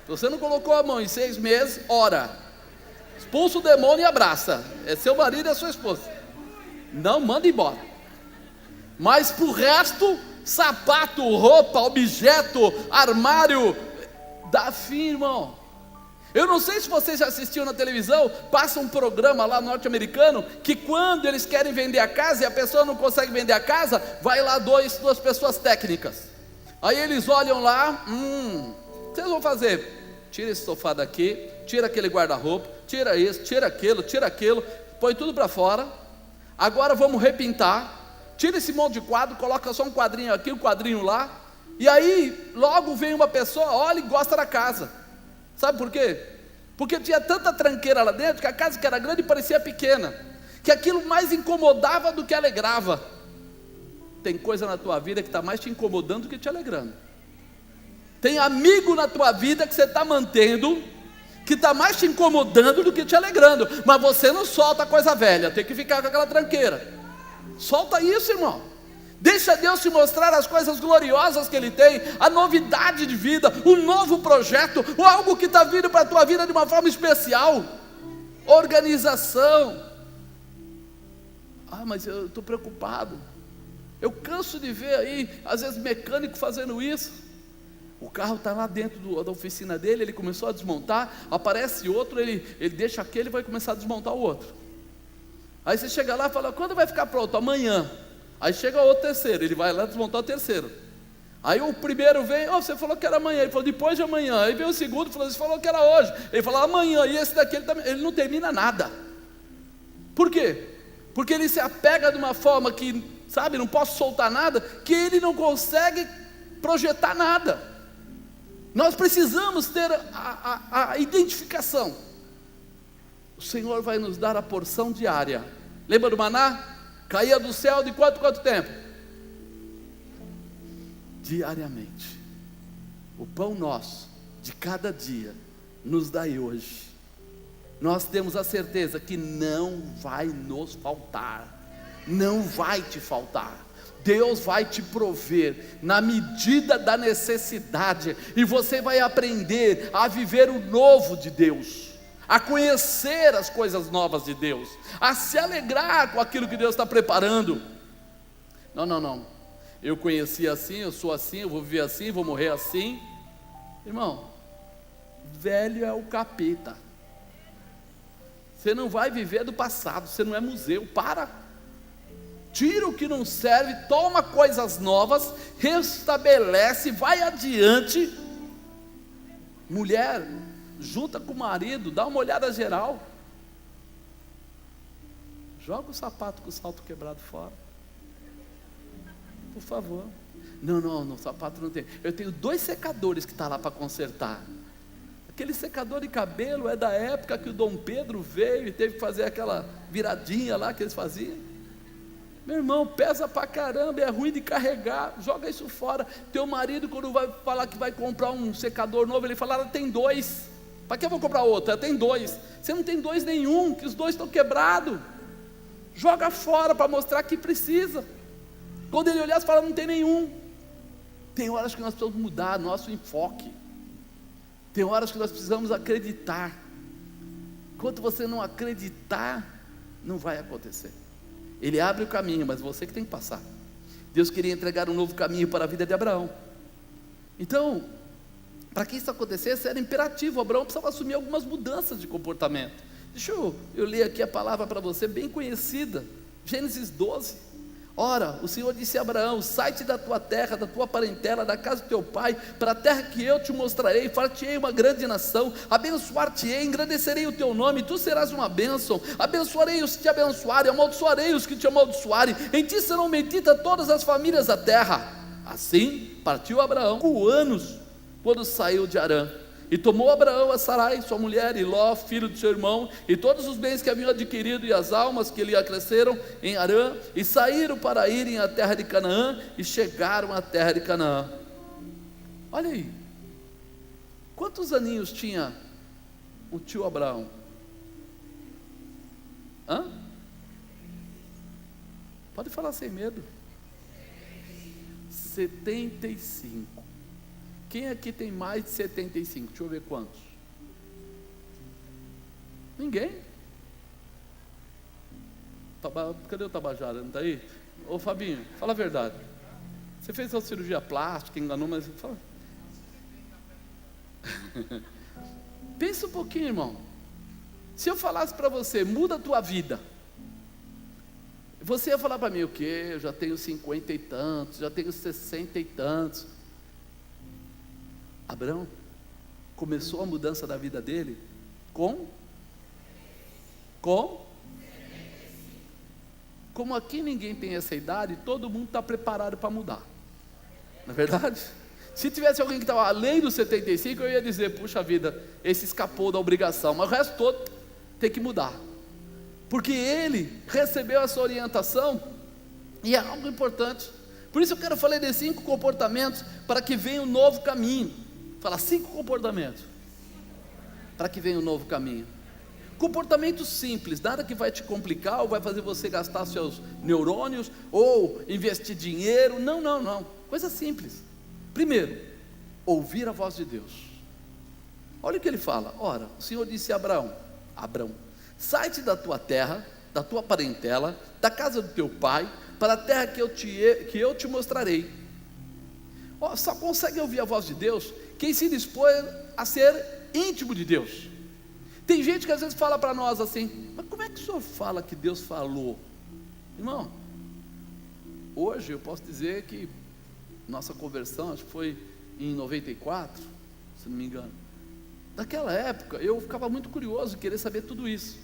Se você não colocou a mão em 6 meses, ora, expulsa o demônio e abraça. É seu marido e a sua esposa. Não manda embora. Mas pro resto, sapato, roupa, objeto, armário, dá fim, irmão. Eu não sei se você já assistiu na televisão, passa um programa lá norte-americano, que quando eles querem vender a casa e a pessoa não consegue vender a casa, vai lá duas pessoas técnicas. Aí eles olham lá, o que vocês vão fazer? Tira esse sofá daqui, tira aquele guarda-roupa, tira isso, tira aquilo, põe tudo para fora. Agora vamos repintar, tira esse monte de quadro, coloca só um quadrinho aqui, um quadrinho lá. E aí logo vem uma pessoa, olha e gosta da casa. Sabe por quê? Porque tinha tanta tranqueira lá dentro, que a casa que era grande parecia pequena, que aquilo mais incomodava do que alegrava. Tem coisa na tua vida que está mais te incomodando do que te alegrando. Tem amigo na tua vida que você está mantendo, que está mais te incomodando do que te alegrando, mas você não solta a coisa velha, tem que ficar com aquela tranqueira. Solta isso, irmão. Deixa Deus te mostrar as coisas gloriosas que Ele tem, a novidade de vida, um novo projeto, ou algo que está vindo para a tua vida de uma forma especial. Organização. Mas eu estou preocupado. Eu canso de ver aí, às vezes, mecânico fazendo isso. O carro está lá dentro da oficina dele, ele começou a desmontar, aparece outro, ele deixa aquele e vai começar a desmontar o outro. Aí você chega lá e fala, quando vai ficar pronto? Amanhã. Aí chega o outro terceiro, ele vai lá desmontar o terceiro. Aí o primeiro vem, você falou que era amanhã, ele falou depois de amanhã. Aí vem o segundo, você falou que era hoje, ele falou amanhã, e esse daqui ele não termina nada. Por quê? Porque ele se apega de uma forma que, sabe, não posso soltar nada, que ele não consegue projetar nada. Nós precisamos ter a identificação. O Senhor vai nos dar a porção diária. Lembra do maná? Caía do céu de quanto tempo? diariamente. O pão nosso de cada dia nos dai hoje. Nós temos a certeza que não vai nos faltar, não vai te faltar. Deus vai te prover na medida da necessidade, e você vai aprender a viver o novo de Deus, a conhecer as coisas novas de Deus, a se alegrar com aquilo que Deus está preparando. Não, eu conheci assim, eu sou assim, eu vou viver assim, vou morrer assim. Irmão, velho é o capeta. Você não vai viver do passado, você não é museu, para. Tira o que não serve, toma coisas novas, restabelece, vai adiante. Mulher, junta com o marido, dá uma olhada geral. Joga o sapato com o salto quebrado fora, por favor. Não, o sapato não tem. Eu tenho 2 secadores que estão lá para consertar. Aquele secador de cabelo é da época que o Dom Pedro veio e teve que fazer aquela viradinha lá que eles faziam. Meu irmão, pesa pra caramba, é ruim de carregar, joga isso fora. Teu marido, quando vai falar que vai comprar um secador novo, ele fala, tem 2, para que eu vou comprar outro? Tem 2, você não tem 2 nenhum, que os 2 estão quebrados. Joga fora para mostrar que precisa. Quando ele olhar, você fala, não tem nenhum. Tem horas que nós precisamos mudar nosso enfoque, tem horas que nós precisamos acreditar. Enquanto você não acreditar, não vai acontecer. Ele abre o caminho, mas você que tem que passar. Deus queria entregar um novo caminho para a vida de Abraão. Então, para que isso acontecesse, era imperativo. Abraão precisava assumir algumas mudanças de comportamento. Deixa eu ler aqui a palavra para você, bem conhecida. Gênesis 12. Ora, o Senhor disse a Abraão, sai-te da tua terra, da tua parentela, da casa do teu pai, para a terra que eu te mostrarei, far-te-ei uma grande nação, abençoar-te-ei, engrandecerei o teu nome, tu serás uma bênção, abençoarei os que te abençoarem, amaldiçoarei os que te amaldiçoarem, em ti serão benditas todas as famílias da terra. Assim partiu Abraão, 5 anos, quando saiu de Harã. E tomou Abraão a Sarai, sua mulher, e Ló, filho de seu irmão, e todos os bens que haviam adquirido, e as almas que lhe acresceram em Harã, e saíram para irem à terra de Canaã, e chegaram à terra de Canaã. Olha aí, quantos aninhos tinha o tio Abraão? 'Pode falar sem medo. 75. Quem aqui tem mais de 75? Deixa eu ver quantos. Ninguém. Cadê o Tabajara? Não está aí? Ô Fabinho, fala a verdade. Você fez uma cirurgia plástica, enganou, mas fala. Pensa um pouquinho, irmão. Se eu falasse para você, muda a tua vida, você ia falar para mim o quê? Eu já tenho 50 e tantos, já tenho 60 e tantos. Abraão começou a mudança da vida dele como aqui ninguém tem essa idade, todo mundo está preparado para mudar, não é verdade? Se tivesse alguém que estava além dos 75, eu ia dizer, puxa vida, esse escapou da obrigação, mas o resto todo tem que mudar, porque ele recebeu essa orientação, e é algo importante. Por isso eu quero falar de 5 comportamentos para que venha um novo caminho. Fala 5 comportamentos para que venha um novo caminho. Comportamentos simples, nada que vai te complicar ou vai fazer você gastar seus neurônios ou investir dinheiro. Não, coisa simples. Primeiro, ouvir a voz de Deus. Olha o que ele fala. Ora, o Senhor disse a Abraão, sai-te da tua terra, da tua parentela, da casa do teu pai, para a terra que eu te mostrarei. Só consegue ouvir a voz de Deus quem se dispõe a ser íntimo de Deus. Tem gente que às vezes fala para nós assim, mas como é que o senhor fala que Deus falou? Irmão, hoje eu posso dizer que nossa conversão, acho que foi em 94, se não me engano. Naquela época eu ficava muito curioso, querer saber tudo isso,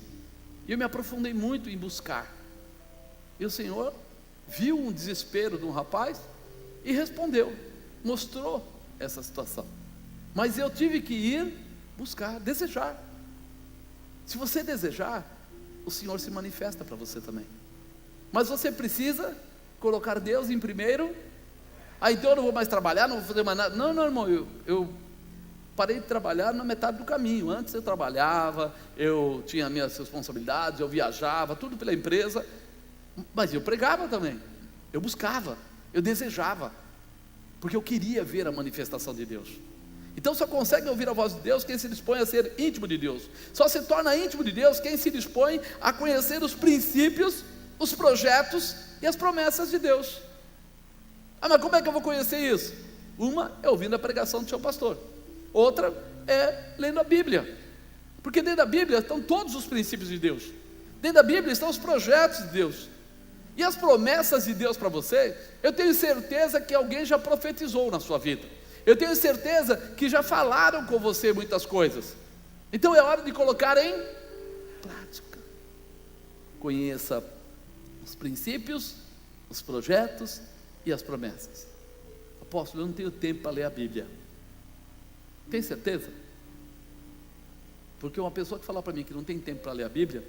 e eu me aprofundei muito em buscar, e o Senhor viu um desespero de um rapaz e respondeu, mostrou essa situação, mas eu tive que ir buscar, desejar. Se você desejar, o Senhor se manifesta para você também, mas você precisa colocar Deus em primeiro. então eu não vou mais trabalhar, não vou fazer mais nada. Não, irmão, eu parei de trabalhar na metade do caminho. Antes eu trabalhava, eu tinha minhas responsabilidades, eu viajava, tudo pela empresa, mas eu pregava também, eu buscava, eu desejava, porque eu queria ver a manifestação de Deus. Então só consegue ouvir a voz de Deus quem se dispõe a ser íntimo de Deus. Só se torna íntimo de Deus quem se dispõe a conhecer os princípios, os projetos e as promessas de Deus. Mas como é que eu vou conhecer isso? Uma é ouvindo a pregação do seu pastor, outra é lendo a Bíblia, porque dentro da Bíblia estão todos os princípios de Deus, dentro da Bíblia estão os projetos de Deus, e as promessas de Deus para você. Eu tenho certeza que alguém já profetizou na sua vida, eu tenho certeza que já falaram com você muitas coisas, então é hora de colocar em prática. Conheça os princípios, os projetos e as promessas. Apóstolo, eu não tenho tempo para ler a Bíblia. Tem certeza? Porque uma pessoa que fala para mim que não tem tempo para ler a Bíblia,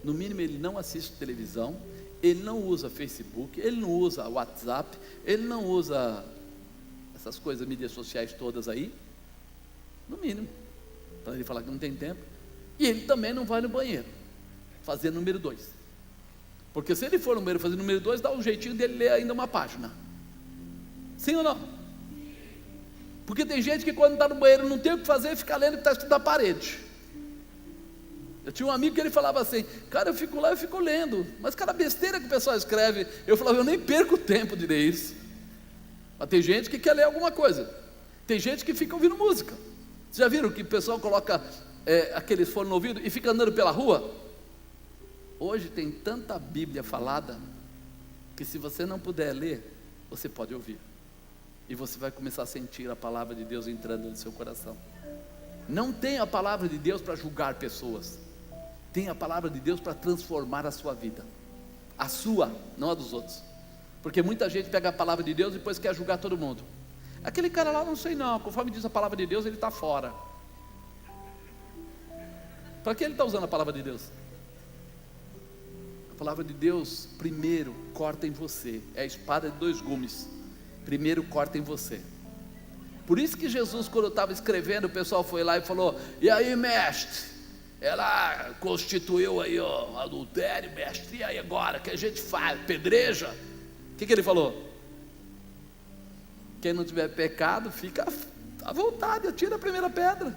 no mínimo ele não assiste televisão, ele não usa Facebook, ele não usa WhatsApp, ele não usa essas coisas, mídias sociais todas aí, no mínimo, para ele falar que não tem tempo. E ele também não vai no banheiro fazer número 2, porque se ele for no banheiro fazer número 2, dá um jeitinho dele ler ainda uma página. Sim ou não? Porque tem gente que quando está no banheiro não tem o que fazer, fica lendo o que está escrito na parede. Eu tinha um amigo que ele falava assim: cara, eu fico lá, eu fico lendo, mas cada besteira que o pessoal escreve, eu falava, eu nem perco tempo de ler isso. Mas tem gente que quer ler alguma coisa, tem gente que fica ouvindo música. Vocês já viram que o pessoal coloca aquele fone no ouvido e fica andando pela rua? Hoje tem tanta Bíblia falada, que se você não puder ler, você pode ouvir, e você vai começar a sentir a palavra de Deus entrando no seu coração. Não tem a palavra de Deus para julgar pessoas, tem a palavra de Deus para transformar a sua vida, a sua, não a dos outros. Porque muita gente pega a palavra de Deus e depois quer julgar todo mundo. Aquele cara lá, não sei não, conforme diz a palavra de Deus, ele está fora. Para que ele está usando a palavra de Deus? A palavra de Deus primeiro corta em você, é a espada de 2 gumes, primeiro corta em você. Por isso que Jesus, quando estava escrevendo, o pessoal foi lá e falou: e aí, mestre, ela constituiu aí o adultério, mestre, e aí agora, o que a gente faz? Pedreja? O que ele falou? Quem não tiver pecado, fica à vontade, atira a primeira pedra.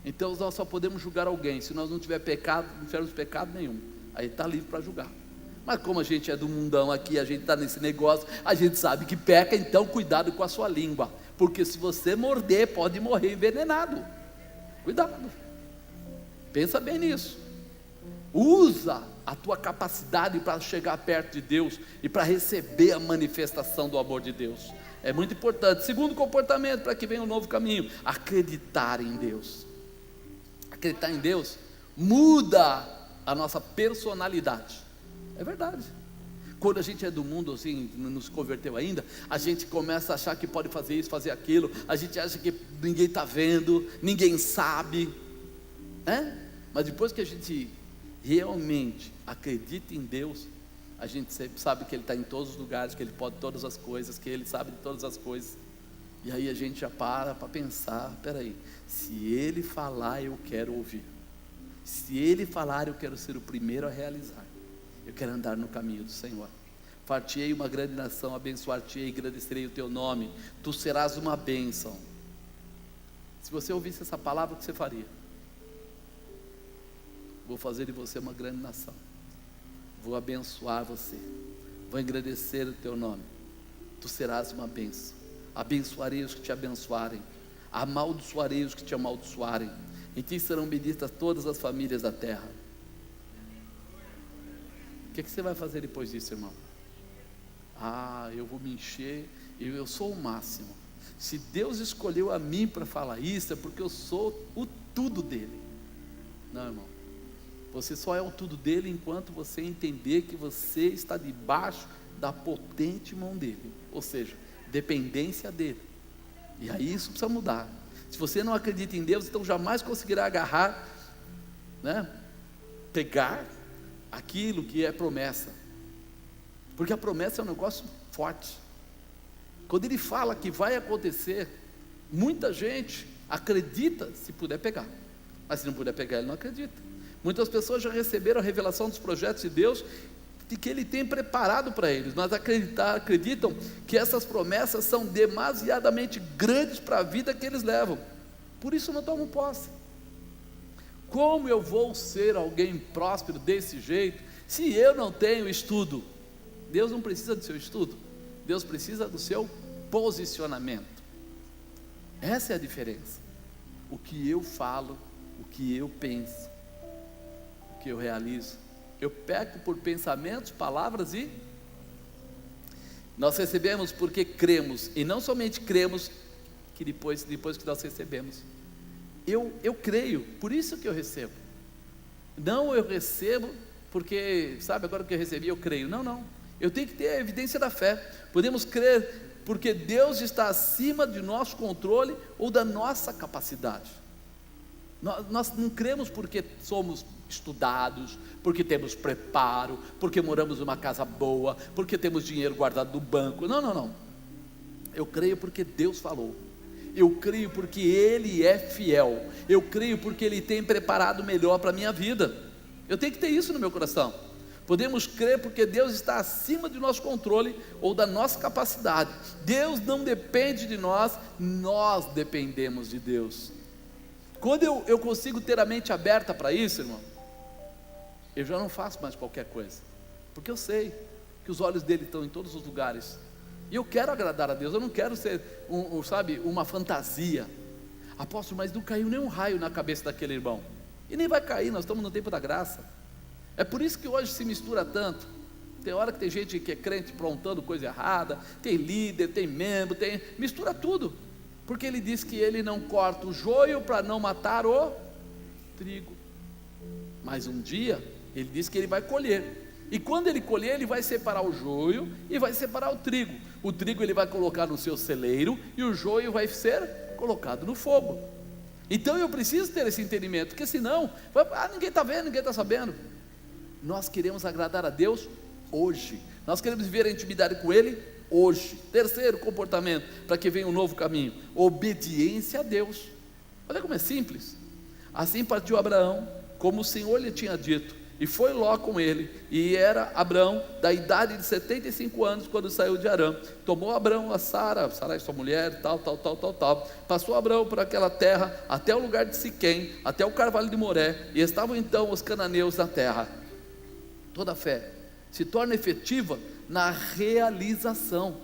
Então nós só podemos julgar alguém se nós não tiver pecado, não tivermos pecado nenhum, aí está livre para julgar. Mas como a gente é do mundão aqui, a gente está nesse negócio, a gente sabe que peca, então cuidado com a sua língua, porque se você morder, pode morrer envenenado. Cuidado, pensa bem nisso. Usa a tua capacidade para chegar perto de Deus e para receber a manifestação do amor de Deus. É muito importante. Segundo comportamento, para que venha um novo caminho: acreditar em Deus. Acreditar em Deus muda a nossa personalidade. É verdade. Quando a gente é do mundo, assim, não se converteu ainda, a gente começa a achar que pode fazer isso, fazer aquilo, a gente acha que ninguém está vendo, ninguém sabe, né? Mas depois que a gente realmente acredita em Deus, a gente sempre sabe que Ele está em todos os lugares, que Ele pode todas as coisas, que Ele sabe de todas as coisas, e aí a gente já para pensar: peraí, se Ele falar, eu quero ouvir, se Ele falar, eu quero ser o primeiro a realizar, eu quero andar no caminho do Senhor. Far-te-ei uma grande nação, abençoar-te-ei, engrandecerei o teu nome, tu serás uma bênção. Se você ouvisse essa palavra, o que você faria? Vou fazer de você uma grande nação, vou abençoar você, vou engrandecer o teu nome, tu serás uma bênção. Abençoarei os que te abençoarem, amaldiçoarei os que te amaldiçoarem, em ti serão benditas todas as famílias da terra. O que você vai fazer depois disso, irmão? Eu vou me encher, eu sou o máximo. Se Deus escolheu a mim para falar isso, é porque eu sou o tudo dele. Não, irmão, você só é o tudo dele enquanto você entender que você está debaixo da potente mão dele, ou seja, dependência dele. E aí isso precisa mudar. Se você não acredita em Deus, então jamais conseguirá agarrar, né? Pegar aquilo que é promessa, porque a promessa é um negócio forte. Quando ele fala que vai acontecer, muita gente acredita se puder pegar, mas se não puder pegar, ele não acredita. Muitas pessoas já receberam a revelação dos projetos de Deus, de que Ele tem preparado para eles, mas acreditam que essas promessas são demasiadamente grandes para a vida que eles levam, por isso não tomam posse. Como eu vou ser alguém próspero desse jeito, se eu não tenho estudo? Deus não precisa do seu estudo, Deus precisa do seu posicionamento. Essa é a diferença. O que eu falo, o que eu penso, o que eu realizo. Eu peco por pensamentos, palavras e... Nós recebemos porque cremos, e não somente cremos, que depois que nós recebemos. Eu creio, por isso que eu recebo. Não eu recebo porque, sabe, agora que eu recebi eu creio. Não, eu tenho que ter a evidência da fé. Podemos crer porque Deus está acima de nosso controle ou da nossa capacidade. Nós não cremos porque somos estudados, porque temos preparo, porque moramos numa casa boa, porque temos dinheiro guardado no banco. Não. Eu creio porque Deus falou. Eu creio porque Ele é fiel. Eu creio porque Ele tem preparado o melhor para a minha vida. Eu tenho que ter isso no meu coração. Podemos crer porque Deus está acima do nosso controle ou da nossa capacidade. Deus não depende de nós, nós dependemos de Deus. Quando eu consigo ter a mente aberta para isso, irmão, eu já não faço mais qualquer coisa, porque eu sei que os olhos dele estão em todos os lugares, e eu quero agradar a Deus. Eu não quero ser uma fantasia. Apóstolo, mas não caiu nenhum raio na cabeça daquele irmão, e nem vai cair, nós estamos no tempo da graça. É por isso que hoje se mistura tanto. Tem hora que tem gente que é crente aprontando coisa errada, tem líder, tem membro, mistura tudo, porque ele diz que ele não corta o joio para não matar o trigo, mas um dia ele diz que ele vai colher, e quando ele colher, ele vai separar o joio e vai separar o trigo ele vai colocar no seu celeiro, e o joio vai ser colocado no fogo. Então eu preciso ter esse entendimento, porque senão, ninguém está vendo, ninguém está sabendo. Nós queremos agradar a Deus hoje, nós queremos viver a intimidade com Ele hoje. Terceiro comportamento, para que venha um novo caminho: obediência a Deus. Olha como é simples. Assim partiu Abraão, como o Senhor lhe tinha dito, e foi Ló com ele, e era Abraão da idade de 75 anos, quando saiu de Harã. Tomou Abraão a Sara é sua mulher, tal, passou Abraão por aquela terra, até o lugar de Siquém, até o carvalho de Moré, e estavam então os cananeus na terra. Toda fé se torna efetiva na realização.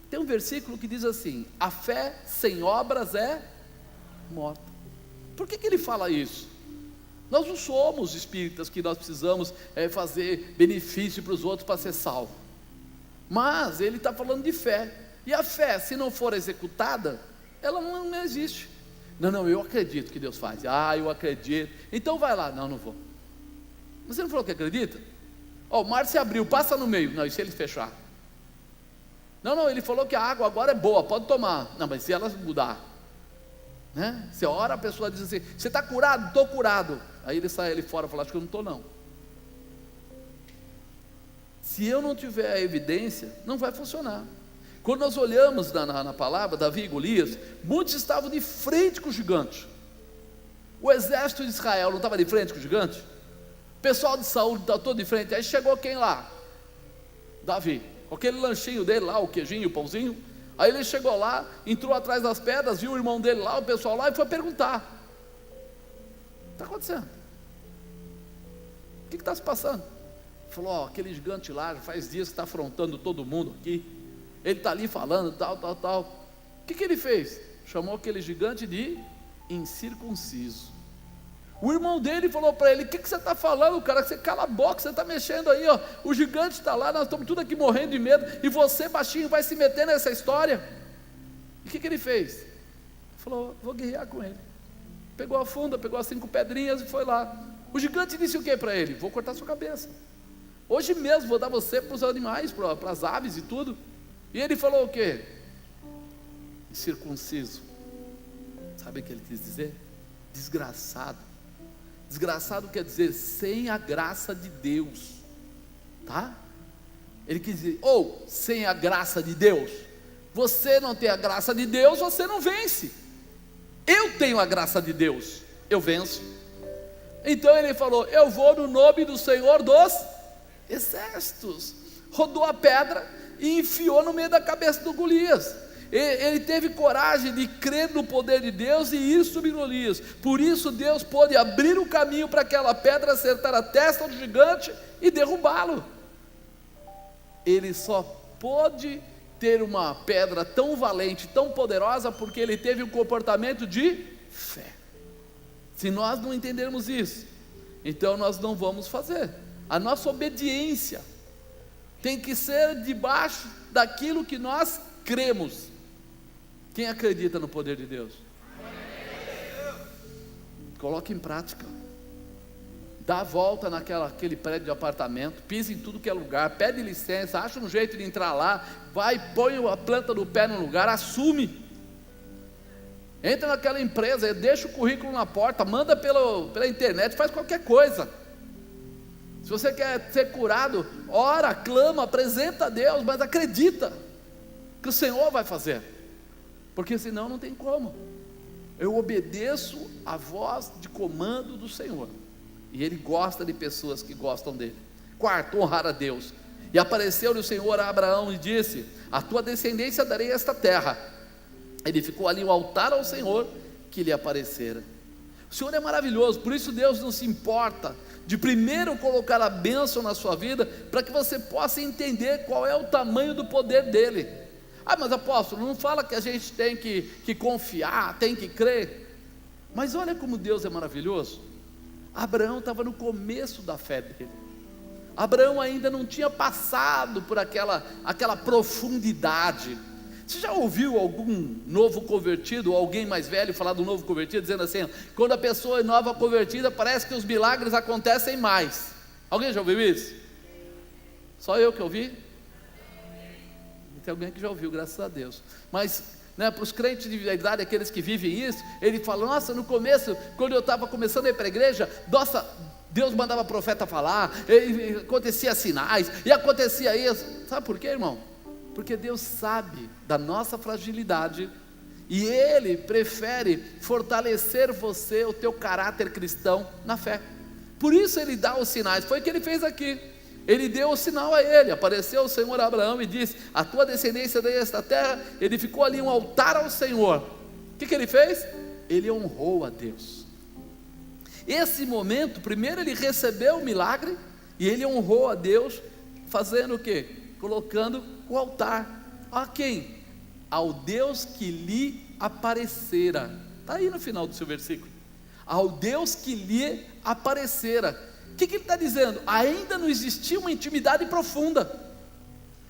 Tem um versículo que diz assim: a fé sem obras é morta. Por que ele fala isso? Nós não somos espíritas que nós precisamos fazer benefício para os outros para ser salvo, mas ele está falando de fé, e a fé, se não for executada, ela não existe. Não, eu acredito que Deus faz. Eu acredito, então vai lá. Não vou. Você não falou que acredita? O mar se abriu, passa no meio. Não, e se ele fechar? Não, ele falou que a água agora é boa, pode tomar. Não, mas se ela mudar, né? Você ora, a pessoa diz assim: você está curado? Estou curado. Aí ele sai ali fora e fala: acho que eu não estou não. Se eu não tiver a evidência, não vai funcionar. Quando nós olhamos na palavra, Davi e Golias, muitos estavam de frente com o gigante. O exército de Israel não estava de frente com o gigante? O pessoal de Saúl está todo de frente. Aí chegou quem lá? Davi, com aquele lanchinho dele lá, o queijinho, o pãozinho. Aí ele chegou lá, entrou atrás das pedras, viu o irmão dele lá, o pessoal lá, e foi perguntar: o que está acontecendo? O que está se passando? Falou: aquele gigante lá, já faz dias que está afrontando todo mundo aqui, ele está ali falando tal. O que ele fez? Chamou aquele gigante de incircunciso. O irmão dele falou para ele: o que você está falando, cara? Você cala a boca, você está mexendo aí, o gigante está lá, nós estamos tudo aqui morrendo de medo, e você, baixinho, vai se meter nessa história. E o que ele fez? Ele falou: vou guerrear com ele. Pegou a funda, pegou as 5 pedrinhas e foi lá. O gigante disse o que para ele? Vou cortar sua cabeça, hoje mesmo vou dar você para os animais, para as aves e tudo. E ele falou o que? Incircunciso. Sabe o que ele quis dizer? Desgraçado. Desgraçado quer dizer sem a graça de Deus, tá? Ele quis dizer, ou sem a graça de Deus, você não tem a graça de Deus, você não vence. Eu tenho a graça de Deus, eu venço. Então ele falou, eu vou no nome do Senhor dos Exércitos. Rodou a pedra e enfiou no meio da cabeça do Golias. Ele teve coragem de crer no poder de Deus e ir subir Golias. Por isso Deus pôde abrir o caminho para aquela pedra acertar a testa do gigante e derrubá-lo. Ele só pôde ter uma pedra tão valente, tão poderosa, porque ele teve um comportamento de fé. Se nós não entendermos isso, então nós não vamos fazer. A nossa obediência tem que ser debaixo daquilo que nós cremos. Quem acredita no poder de Deus? Coloque em prática. Dá a volta naquele prédio de apartamento, pisa em tudo que é lugar, pede licença, acha um jeito de entrar lá, vai, põe a planta do pé no lugar, assume. Entra naquela empresa, deixa o currículo na porta, manda pela internet, faz qualquer coisa. Se você quer ser curado, ora, clama, apresenta a Deus, mas acredita que o Senhor vai fazer, porque senão não tem como. Eu obedeço a voz de comando do Senhor, e Ele gosta de pessoas que gostam dEle. Quarto, honrar a Deus. E apareceu-lhe o Senhor a Abraão e disse, a tua descendência darei esta terra. Ele ficou ali o altar ao Senhor que lhe aparecera. O Senhor é maravilhoso, por isso Deus não se importa de primeiro colocar a bênção na sua vida, para que você possa entender qual é o tamanho do poder dEle. Ah, mas apóstolo, não fala que a gente tem que confiar, tem que crer. Mas olha como Deus é maravilhoso. Abraão estava no começo da fé dele. Abraão ainda não tinha passado por aquela profundidade. Você já ouviu algum novo convertido, ou alguém mais velho falar do novo convertido, dizendo assim, quando a pessoa é nova convertida, parece que os milagres acontecem mais? Alguém já ouviu isso? Só eu que ouvi? Tem alguém que já ouviu, graças a Deus. Mas, para os crentes de verdade, aqueles que vivem isso, ele fala, nossa, no começo, quando eu estava começando a ir para a igreja, nossa, Deus mandava profeta falar, e acontecia sinais, e acontecia isso. Sabe por quê, irmão? Porque Deus sabe da nossa fragilidade, e Ele prefere fortalecer você, o teu caráter cristão na fé. Por isso Ele dá os sinais. Foi o que Ele fez aqui. Ele deu o sinal a ele. Apareceu o Senhor a Abraão e disse, a tua descendência desta terra. Ele ficou ali um altar ao Senhor. O que ele fez? Ele honrou a Deus. Esse momento, primeiro ele recebeu o milagre, e ele honrou a Deus, fazendo o quê? Colocando o altar. A quem? Ao Deus que lhe aparecera. Está aí no final do seu versículo. Ao Deus que lhe aparecera. O que ele está dizendo? Ainda não existia uma intimidade profunda.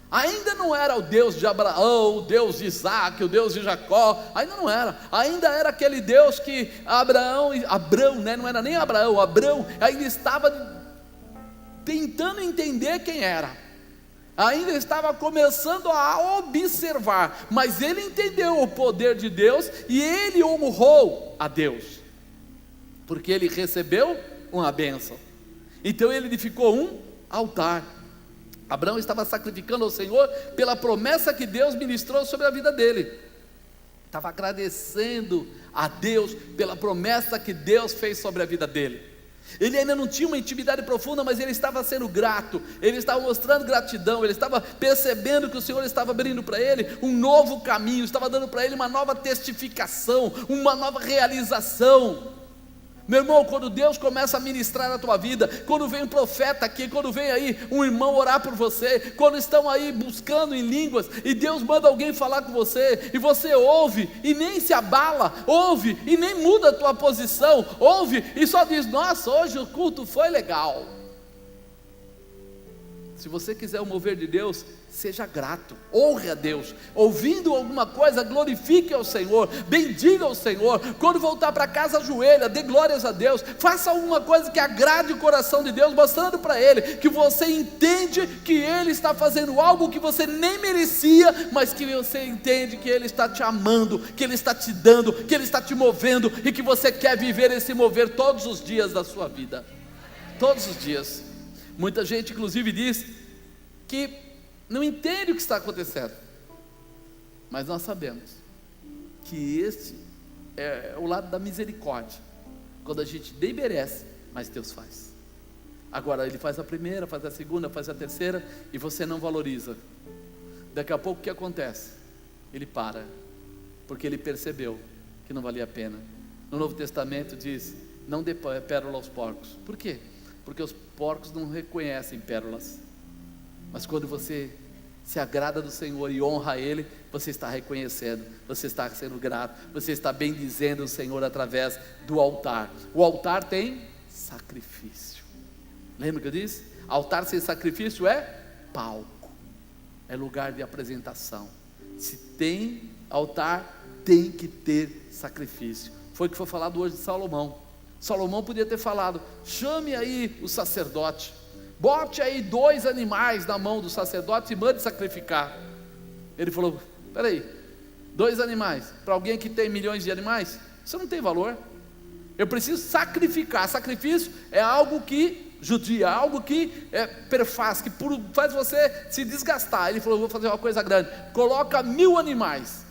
Ainda não era o Deus de Abraão, o Deus de Isaac, o Deus de Jacó. Ainda não era. Ainda era aquele Deus que Abraão, não era nem Abraão, Abrão ainda estava tentando entender quem era. Ainda estava começando a observar, mas ele entendeu o poder de Deus e ele honrou a Deus, porque ele recebeu uma bênção. Então ele edificou um altar. Abraão estava sacrificando ao Senhor pela promessa que Deus ministrou sobre a vida dele. Estava agradecendo a Deus pela promessa que Deus fez sobre a vida dele. Ele ainda não tinha uma intimidade profunda, mas ele estava sendo grato, ele estava mostrando gratidão, ele estava percebendo que o Senhor estava abrindo para ele um novo caminho, estava dando para ele uma nova testificação, uma nova realização. Meu irmão, quando Deus começa a ministrar na tua vida, quando vem um profeta aqui, quando vem aí um irmão orar por você, quando estão aí buscando em línguas, e Deus manda alguém falar com você, e você ouve, e nem se abala, ouve, e nem muda a tua posição, ouve, e só diz, nossa, hoje o culto foi legal. Se você quiser o mover de Deus, seja grato, honre a Deus, ouvindo alguma coisa, glorifique ao Senhor, bendiga ao Senhor. Quando voltar para casa, ajoelha, dê glórias a Deus, faça alguma coisa que agrade o coração de Deus, mostrando para Ele que você entende que Ele está fazendo algo que você nem merecia, mas que você entende que Ele está te amando, que Ele está te dando, que Ele está te movendo, e que você quer viver esse mover todos os dias da sua vida, todos os dias. Muita gente inclusive diz que não entende o que está acontecendo, mas nós sabemos que este é o lado da misericórdia, quando a gente nem merece, mas Deus faz. Agora Ele faz a primeira, faz a segunda, faz a terceira, e você não valoriza. Daqui a pouco o que acontece? Ele para, porque Ele percebeu que não valia a pena. No Novo Testamento diz: não dê pérola aos porcos. Por quê? Porque os porcos não reconhecem pérolas, mas quando você se agrada do Senhor e honra Ele, você está reconhecendo, você está sendo grato, você está bendizendo o Senhor através do altar. O altar tem sacrifício. Lembra que eu disse? Altar sem sacrifício é palco, é lugar de apresentação. Se tem altar, tem que ter sacrifício. Foi o que foi falado hoje de Salomão. Salomão podia ter falado: chame aí o sacerdote, bote aí 2 animais na mão do sacerdote e mande sacrificar. Ele falou: peraí, 2 animais, para alguém que tem milhões de animais, isso não tem valor. Eu preciso sacrificar. Sacrifício é algo que judia, algo que perfaz, que faz você se desgastar. Ele falou: vou fazer uma coisa grande, coloca 1000 animais.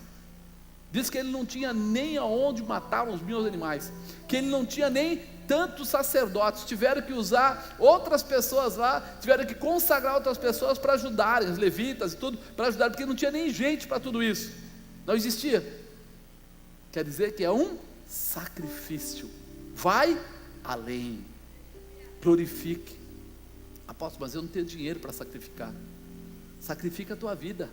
Diz que ele não tinha nem aonde matar os 1000 animais, que ele não tinha nem tantos sacerdotes, tiveram que usar outras pessoas lá, tiveram que consagrar outras pessoas para ajudarem, os levitas e tudo, para ajudar, porque não tinha nem gente para tudo isso, não existia. Quer dizer que é um sacrifício, vai além, glorifique. Apóstolo, mas eu não tenho dinheiro para sacrificar. Sacrifica a tua vida.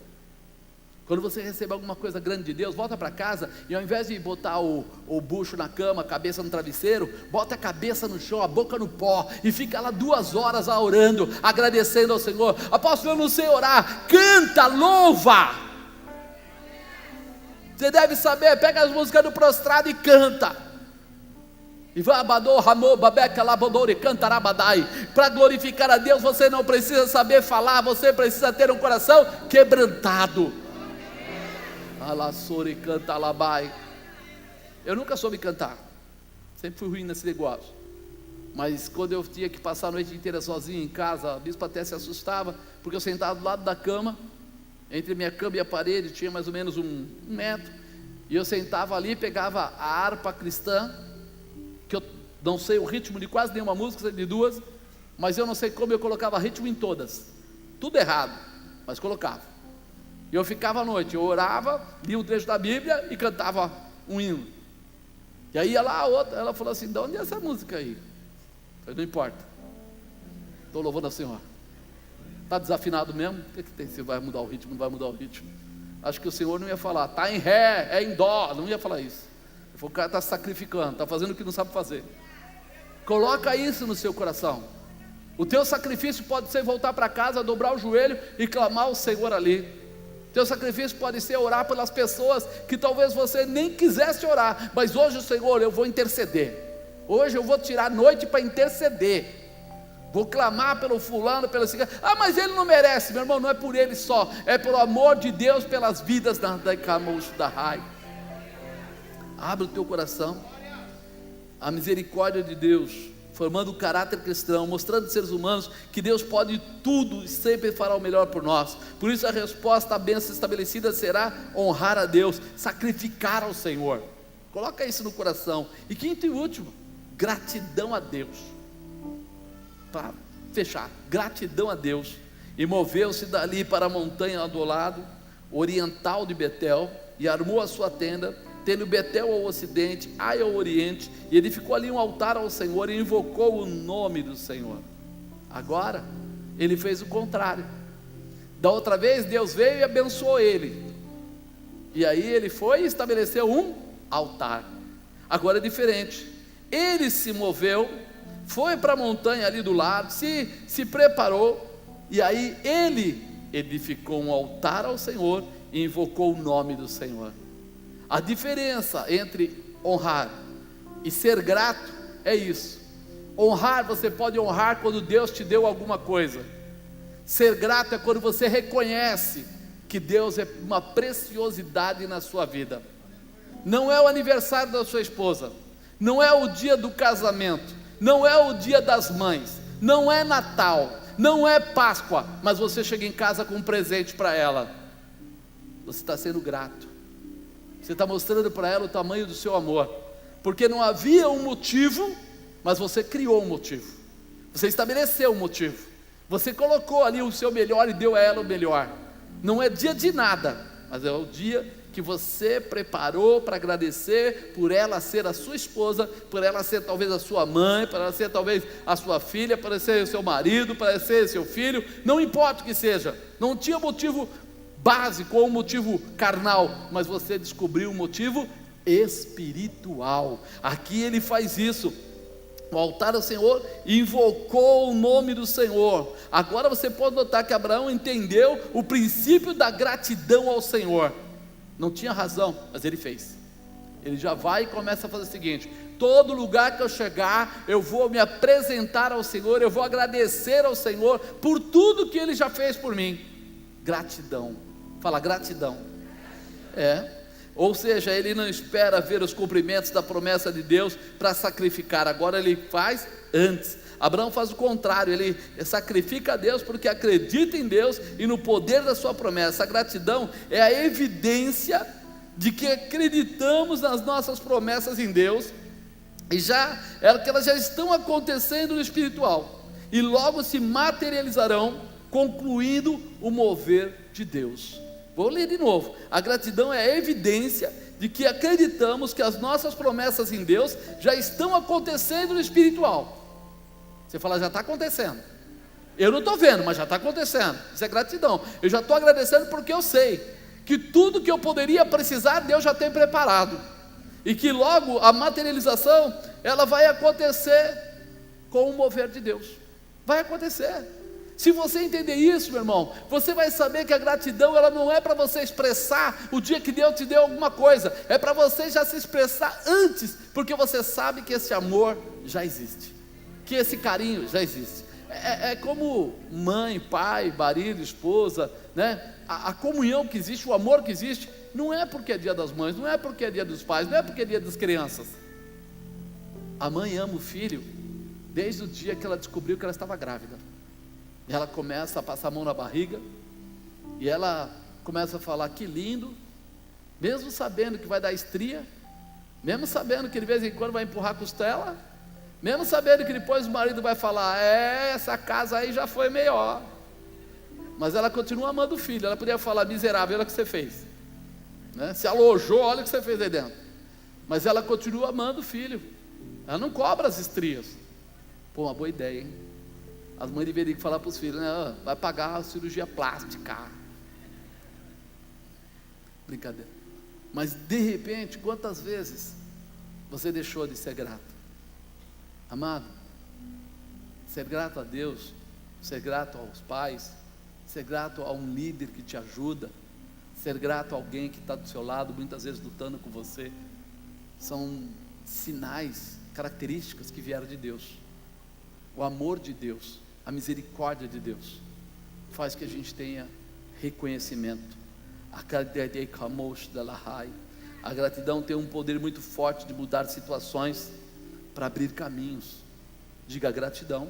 Quando você recebe alguma coisa grande de Deus, volta para casa e ao invés de botar o bucho na cama, a cabeça no travesseiro, bota a cabeça no chão, a boca no pó e fica lá 2 horas orando, agradecendo ao Senhor. Apóstolo, eu não sei orar. Canta, louva. Você deve saber, pega as músicas do prostrado e canta. E vai abadou, ramou, babeca, labodore, cantarabadai. Para glorificar a Deus, você não precisa saber falar, você precisa ter um coração quebrantado. Alassore canta labai. Eu nunca soube cantar, sempre fui ruim nesse negócio. Mas quando eu tinha que passar a noite inteira sozinho em casa, a bispa até se assustava, porque eu sentava do lado da cama, entre minha cama e a parede tinha mais ou menos 1 metro, e eu sentava ali, pegava a harpa cristã, que eu não sei o ritmo de quase nenhuma música, sei de 2, mas eu não sei como eu colocava ritmo em todas, tudo errado, mas colocava. E eu ficava à noite, eu orava, lia um trecho da Bíblia e cantava um hino. E aí ia lá a outra, ela falou assim: de onde é essa música aí? Eu falei: não importa, estou louvando ao Senhor. Está desafinado mesmo? O que tem? Se vai mudar o ritmo, não vai mudar o ritmo? Acho que o Senhor não ia falar, está em ré, é em dó, não ia falar isso. Ele falou: o cara está se sacrificando, está fazendo o que não sabe fazer. Coloca isso no seu coração. O teu sacrifício pode ser voltar para casa, dobrar o joelho e clamar ao Senhor ali. Teu sacrifício pode ser orar pelas pessoas que talvez você nem quisesse orar, mas hoje, Senhor, eu vou interceder. Hoje eu vou tirar a noite para interceder. Vou clamar pelo fulano, pelo cigano. Ah, mas ele não merece, meu irmão. Não é por ele só, é pelo amor de Deus, pelas vidas da Rai. Abre o teu coração. A misericórdia de Deus, formando o caráter cristão, mostrando aos seres humanos que Deus pode tudo e sempre fará o melhor por nós. Por isso a resposta à bênção estabelecida será honrar a Deus, sacrificar ao Senhor. Coloca isso no coração. E quinto e último, gratidão a Deus. Para fechar, gratidão a Deus. E moveu-se dali para a montanha do lado oriental de Betel, e armou a sua tenda, tendo Betel ao ocidente, Ai ao oriente, e edificou ali um altar ao Senhor, e invocou o nome do Senhor. Agora, ele fez o contrário. Da outra vez, Deus veio e abençoou ele, e aí ele foi e estabeleceu um altar. Agora é diferente. Ele se moveu, foi para a montanha ali do lado, se preparou, e aí ele edificou um altar ao Senhor, e invocou o nome do Senhor. A diferença entre honrar e ser grato é isso. Honrar, você pode honrar quando Deus te deu alguma coisa. Ser grato é quando você reconhece que Deus é uma preciosidade na sua vida. Não é o aniversário da sua esposa, não é o dia do casamento, não é o dia das mães, não é Natal, não é Páscoa, mas você chega em casa com um presente para ela, você está sendo grato, você está mostrando para ela o tamanho do seu amor, porque não havia um motivo, mas você criou um motivo, você estabeleceu um motivo, você colocou ali o seu melhor e deu a ela o melhor. Não é dia de nada, mas é o dia que você preparou para agradecer por ela ser a sua esposa, por ela ser talvez a sua mãe, por ela ser talvez a sua filha, por ela ser o seu marido, por ela ser seu filho, não importa o que seja, não tinha motivo básico ou um motivo carnal, mas você descobriu um motivo espiritual. Aqui ele faz isso, o altar ao Senhor, invocou o nome do Senhor. Agora você pode notar que Abraão entendeu o princípio da gratidão ao Senhor. Não tinha razão, mas ele fez. Ele já vai e começa a fazer o seguinte: todo lugar que eu chegar, eu vou me apresentar ao Senhor, eu vou agradecer ao Senhor por tudo que Ele já fez por mim. Gratidão, fala gratidão. Ou seja, ele não espera ver os cumprimentos da promessa de Deus para sacrificar, agora ele faz antes. Abraão faz o contrário, ele sacrifica a Deus porque acredita em Deus e no poder da sua promessa. A gratidão é a evidência de que acreditamos nas nossas promessas em Deus, e que elas já estão acontecendo no espiritual, e logo se materializarão, concluindo o mover de Deus. Vou ler de novo. A gratidão é a evidência de que acreditamos que as nossas promessas em Deus já estão acontecendo no espiritual. Você fala, já está acontecendo. Eu não estou vendo, mas já está acontecendo. Isso é gratidão. Eu já estou agradecendo porque eu sei que tudo que eu poderia precisar, Deus já tem preparado, e que logo a materialização, ela vai acontecer com o mover de Deus. Vai acontecer. Se você entender isso, meu irmão, você vai saber que a gratidão, ela não é para você expressar o dia que Deus te deu alguma coisa, é para você já se expressar antes, porque você sabe que esse amor já existe, que esse carinho já existe. É como mãe, pai, marido, esposa, né? A comunhão que existe, o amor que existe, não é porque é dia das mães, não é porque é dia dos pais, não é porque é dia das crianças. A mãe ama o filho desde o dia que ela descobriu que ela estava grávida. E ela começa a passar a mão na barriga, e ela começa a falar, que lindo, mesmo sabendo que vai dar estria, mesmo sabendo que de vez em quando vai empurrar a costela, mesmo sabendo que depois o marido vai falar, essa casa aí já foi melhor, mas ela continua amando o filho. Ela podia falar, miserável, olha o que você fez, né? Se alojou, olha o que você fez aí dentro, mas ela continua amando o filho, ela não cobra as estrias. Pô, uma boa ideia, hein? As mães deveriam falar para os filhos, né? Vai pagar a cirurgia plástica. Brincadeira. Mas de repente, quantas vezes você deixou de ser grato? Amado, ser grato a Deus, ser grato aos pais, ser grato a um líder que te ajuda, ser grato a alguém que está do seu lado, muitas vezes lutando com você, são sinais, características que vieram de Deus. O amor de Deus, a misericórdia de Deus, faz que a gente tenha reconhecimento. A gratidão tem um poder muito forte de mudar situações para abrir caminhos. Diga, gratidão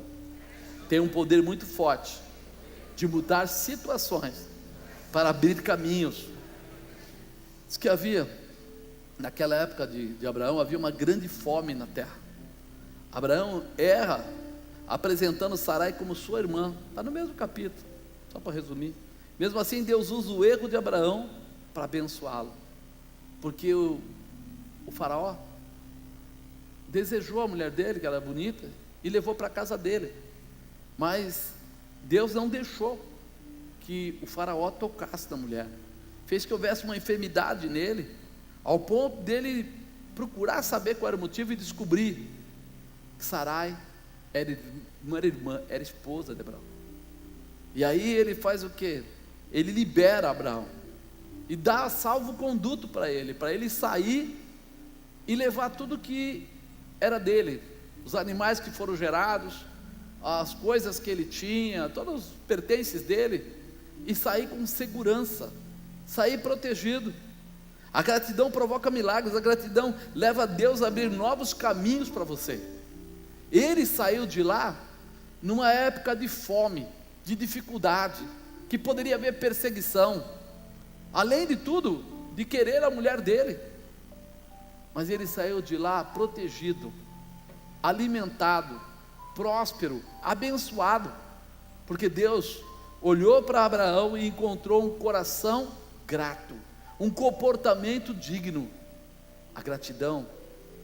tem um poder muito forte de mudar situações para abrir caminhos. Diz que havia, naquela época de Abraão, havia uma grande fome na terra. Abraão erra apresentando Sarai como sua irmã, está no mesmo capítulo, só para resumir. Mesmo assim, Deus usa o erro de Abraão para abençoá-lo, porque o faraó desejou a mulher dele, que era bonita, e levou para a casa dele, mas Deus não deixou que o faraó tocasse na mulher, fez que houvesse uma enfermidade nele, ao ponto dele procurar saber qual era o motivo e descobrir que Sarai não era irmã, era esposa de Abraão. E aí ele faz o quê? Ele libera Abraão e dá salvo-conduto para ele sair e levar tudo que era dele, os animais que foram gerados, as coisas que ele tinha, todos os pertences dele, e sair com segurança, sair protegido. A gratidão provoca milagres, a gratidão leva Deus a abrir novos caminhos para você. Ele saiu de lá numa época de fome, de dificuldade, que poderia haver perseguição, além de tudo, de querer a mulher dele. Mas ele saiu de lá protegido, alimentado, próspero, abençoado, porque Deus olhou para Abraão e encontrou um coração grato, um comportamento digno. A gratidão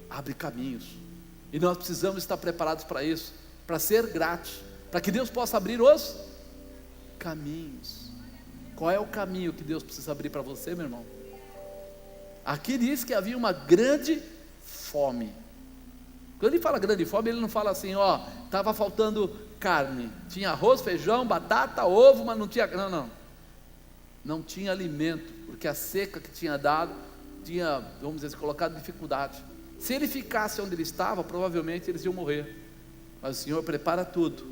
abre caminhos, e nós precisamos estar preparados para isso, para ser gratos, para que Deus possa abrir os caminhos. Qual é o caminho que Deus precisa abrir para você, meu irmão? Aqui diz que havia uma grande fome. Quando ele fala grande fome, ele não fala assim, ó, estava faltando carne, tinha arroz, feijão, batata, ovo, mas não tinha, não tinha alimento, porque a seca que tinha dado, tinha, vamos dizer, colocado dificuldade. Se ele ficasse onde ele estava, provavelmente eles iam morrer, mas o Senhor prepara tudo,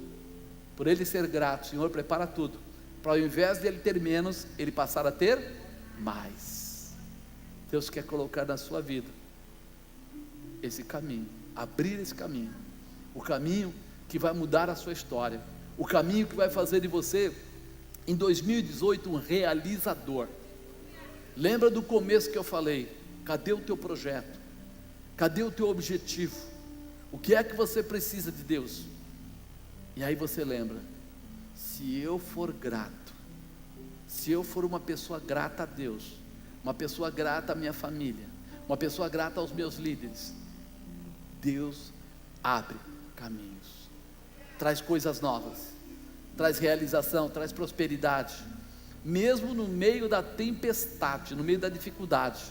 por ele ser grato, o Senhor prepara tudo, para ao invés de ele ter menos, ele passar a ter mais. Deus quer colocar na sua vida esse caminho, abrir esse caminho, o caminho que vai mudar a sua história, o caminho que vai fazer de você, em 2018, um realizador. Lembra do começo que eu falei? Cadê o teu projeto? Cadê o teu objetivo? O que é que você precisa de Deus? E aí você lembra, se eu for grato, se eu for uma pessoa grata a Deus, uma pessoa grata à minha família, uma pessoa grata aos meus líderes, Deus abre caminhos, traz coisas novas, traz realização, traz prosperidade, mesmo no meio da tempestade, no meio da dificuldade,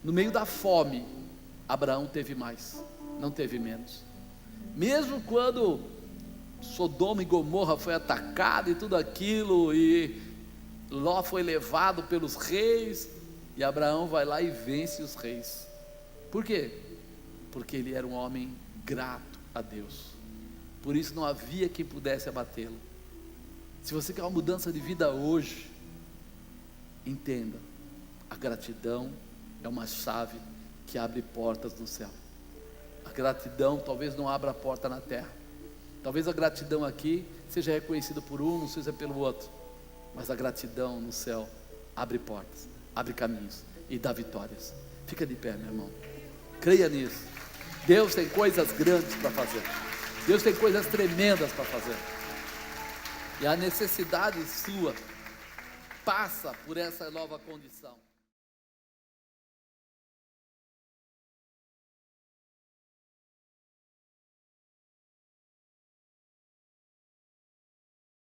no meio da fome. Abraão teve mais, não teve menos. Mesmo quando Sodoma e Gomorra foi atacada e tudo aquilo, e Ló foi levado pelos reis, e Abraão vai lá e vence os reis. Por quê? Porque ele era um homem grato a Deus, por isso não havia quem pudesse abatê-lo. Se você quer uma mudança de vida hoje, entenda, a gratidão é uma chave que abre portas no céu. A gratidão talvez não abra a porta na terra, talvez a gratidão aqui seja reconhecida por um, não seja pelo outro, mas a gratidão no céu abre portas, abre caminhos e dá vitórias. Fica de pé, meu irmão, creia nisso. Deus tem coisas grandes para fazer, Deus tem coisas tremendas para fazer, e a necessidade sua passa por essa nova condição.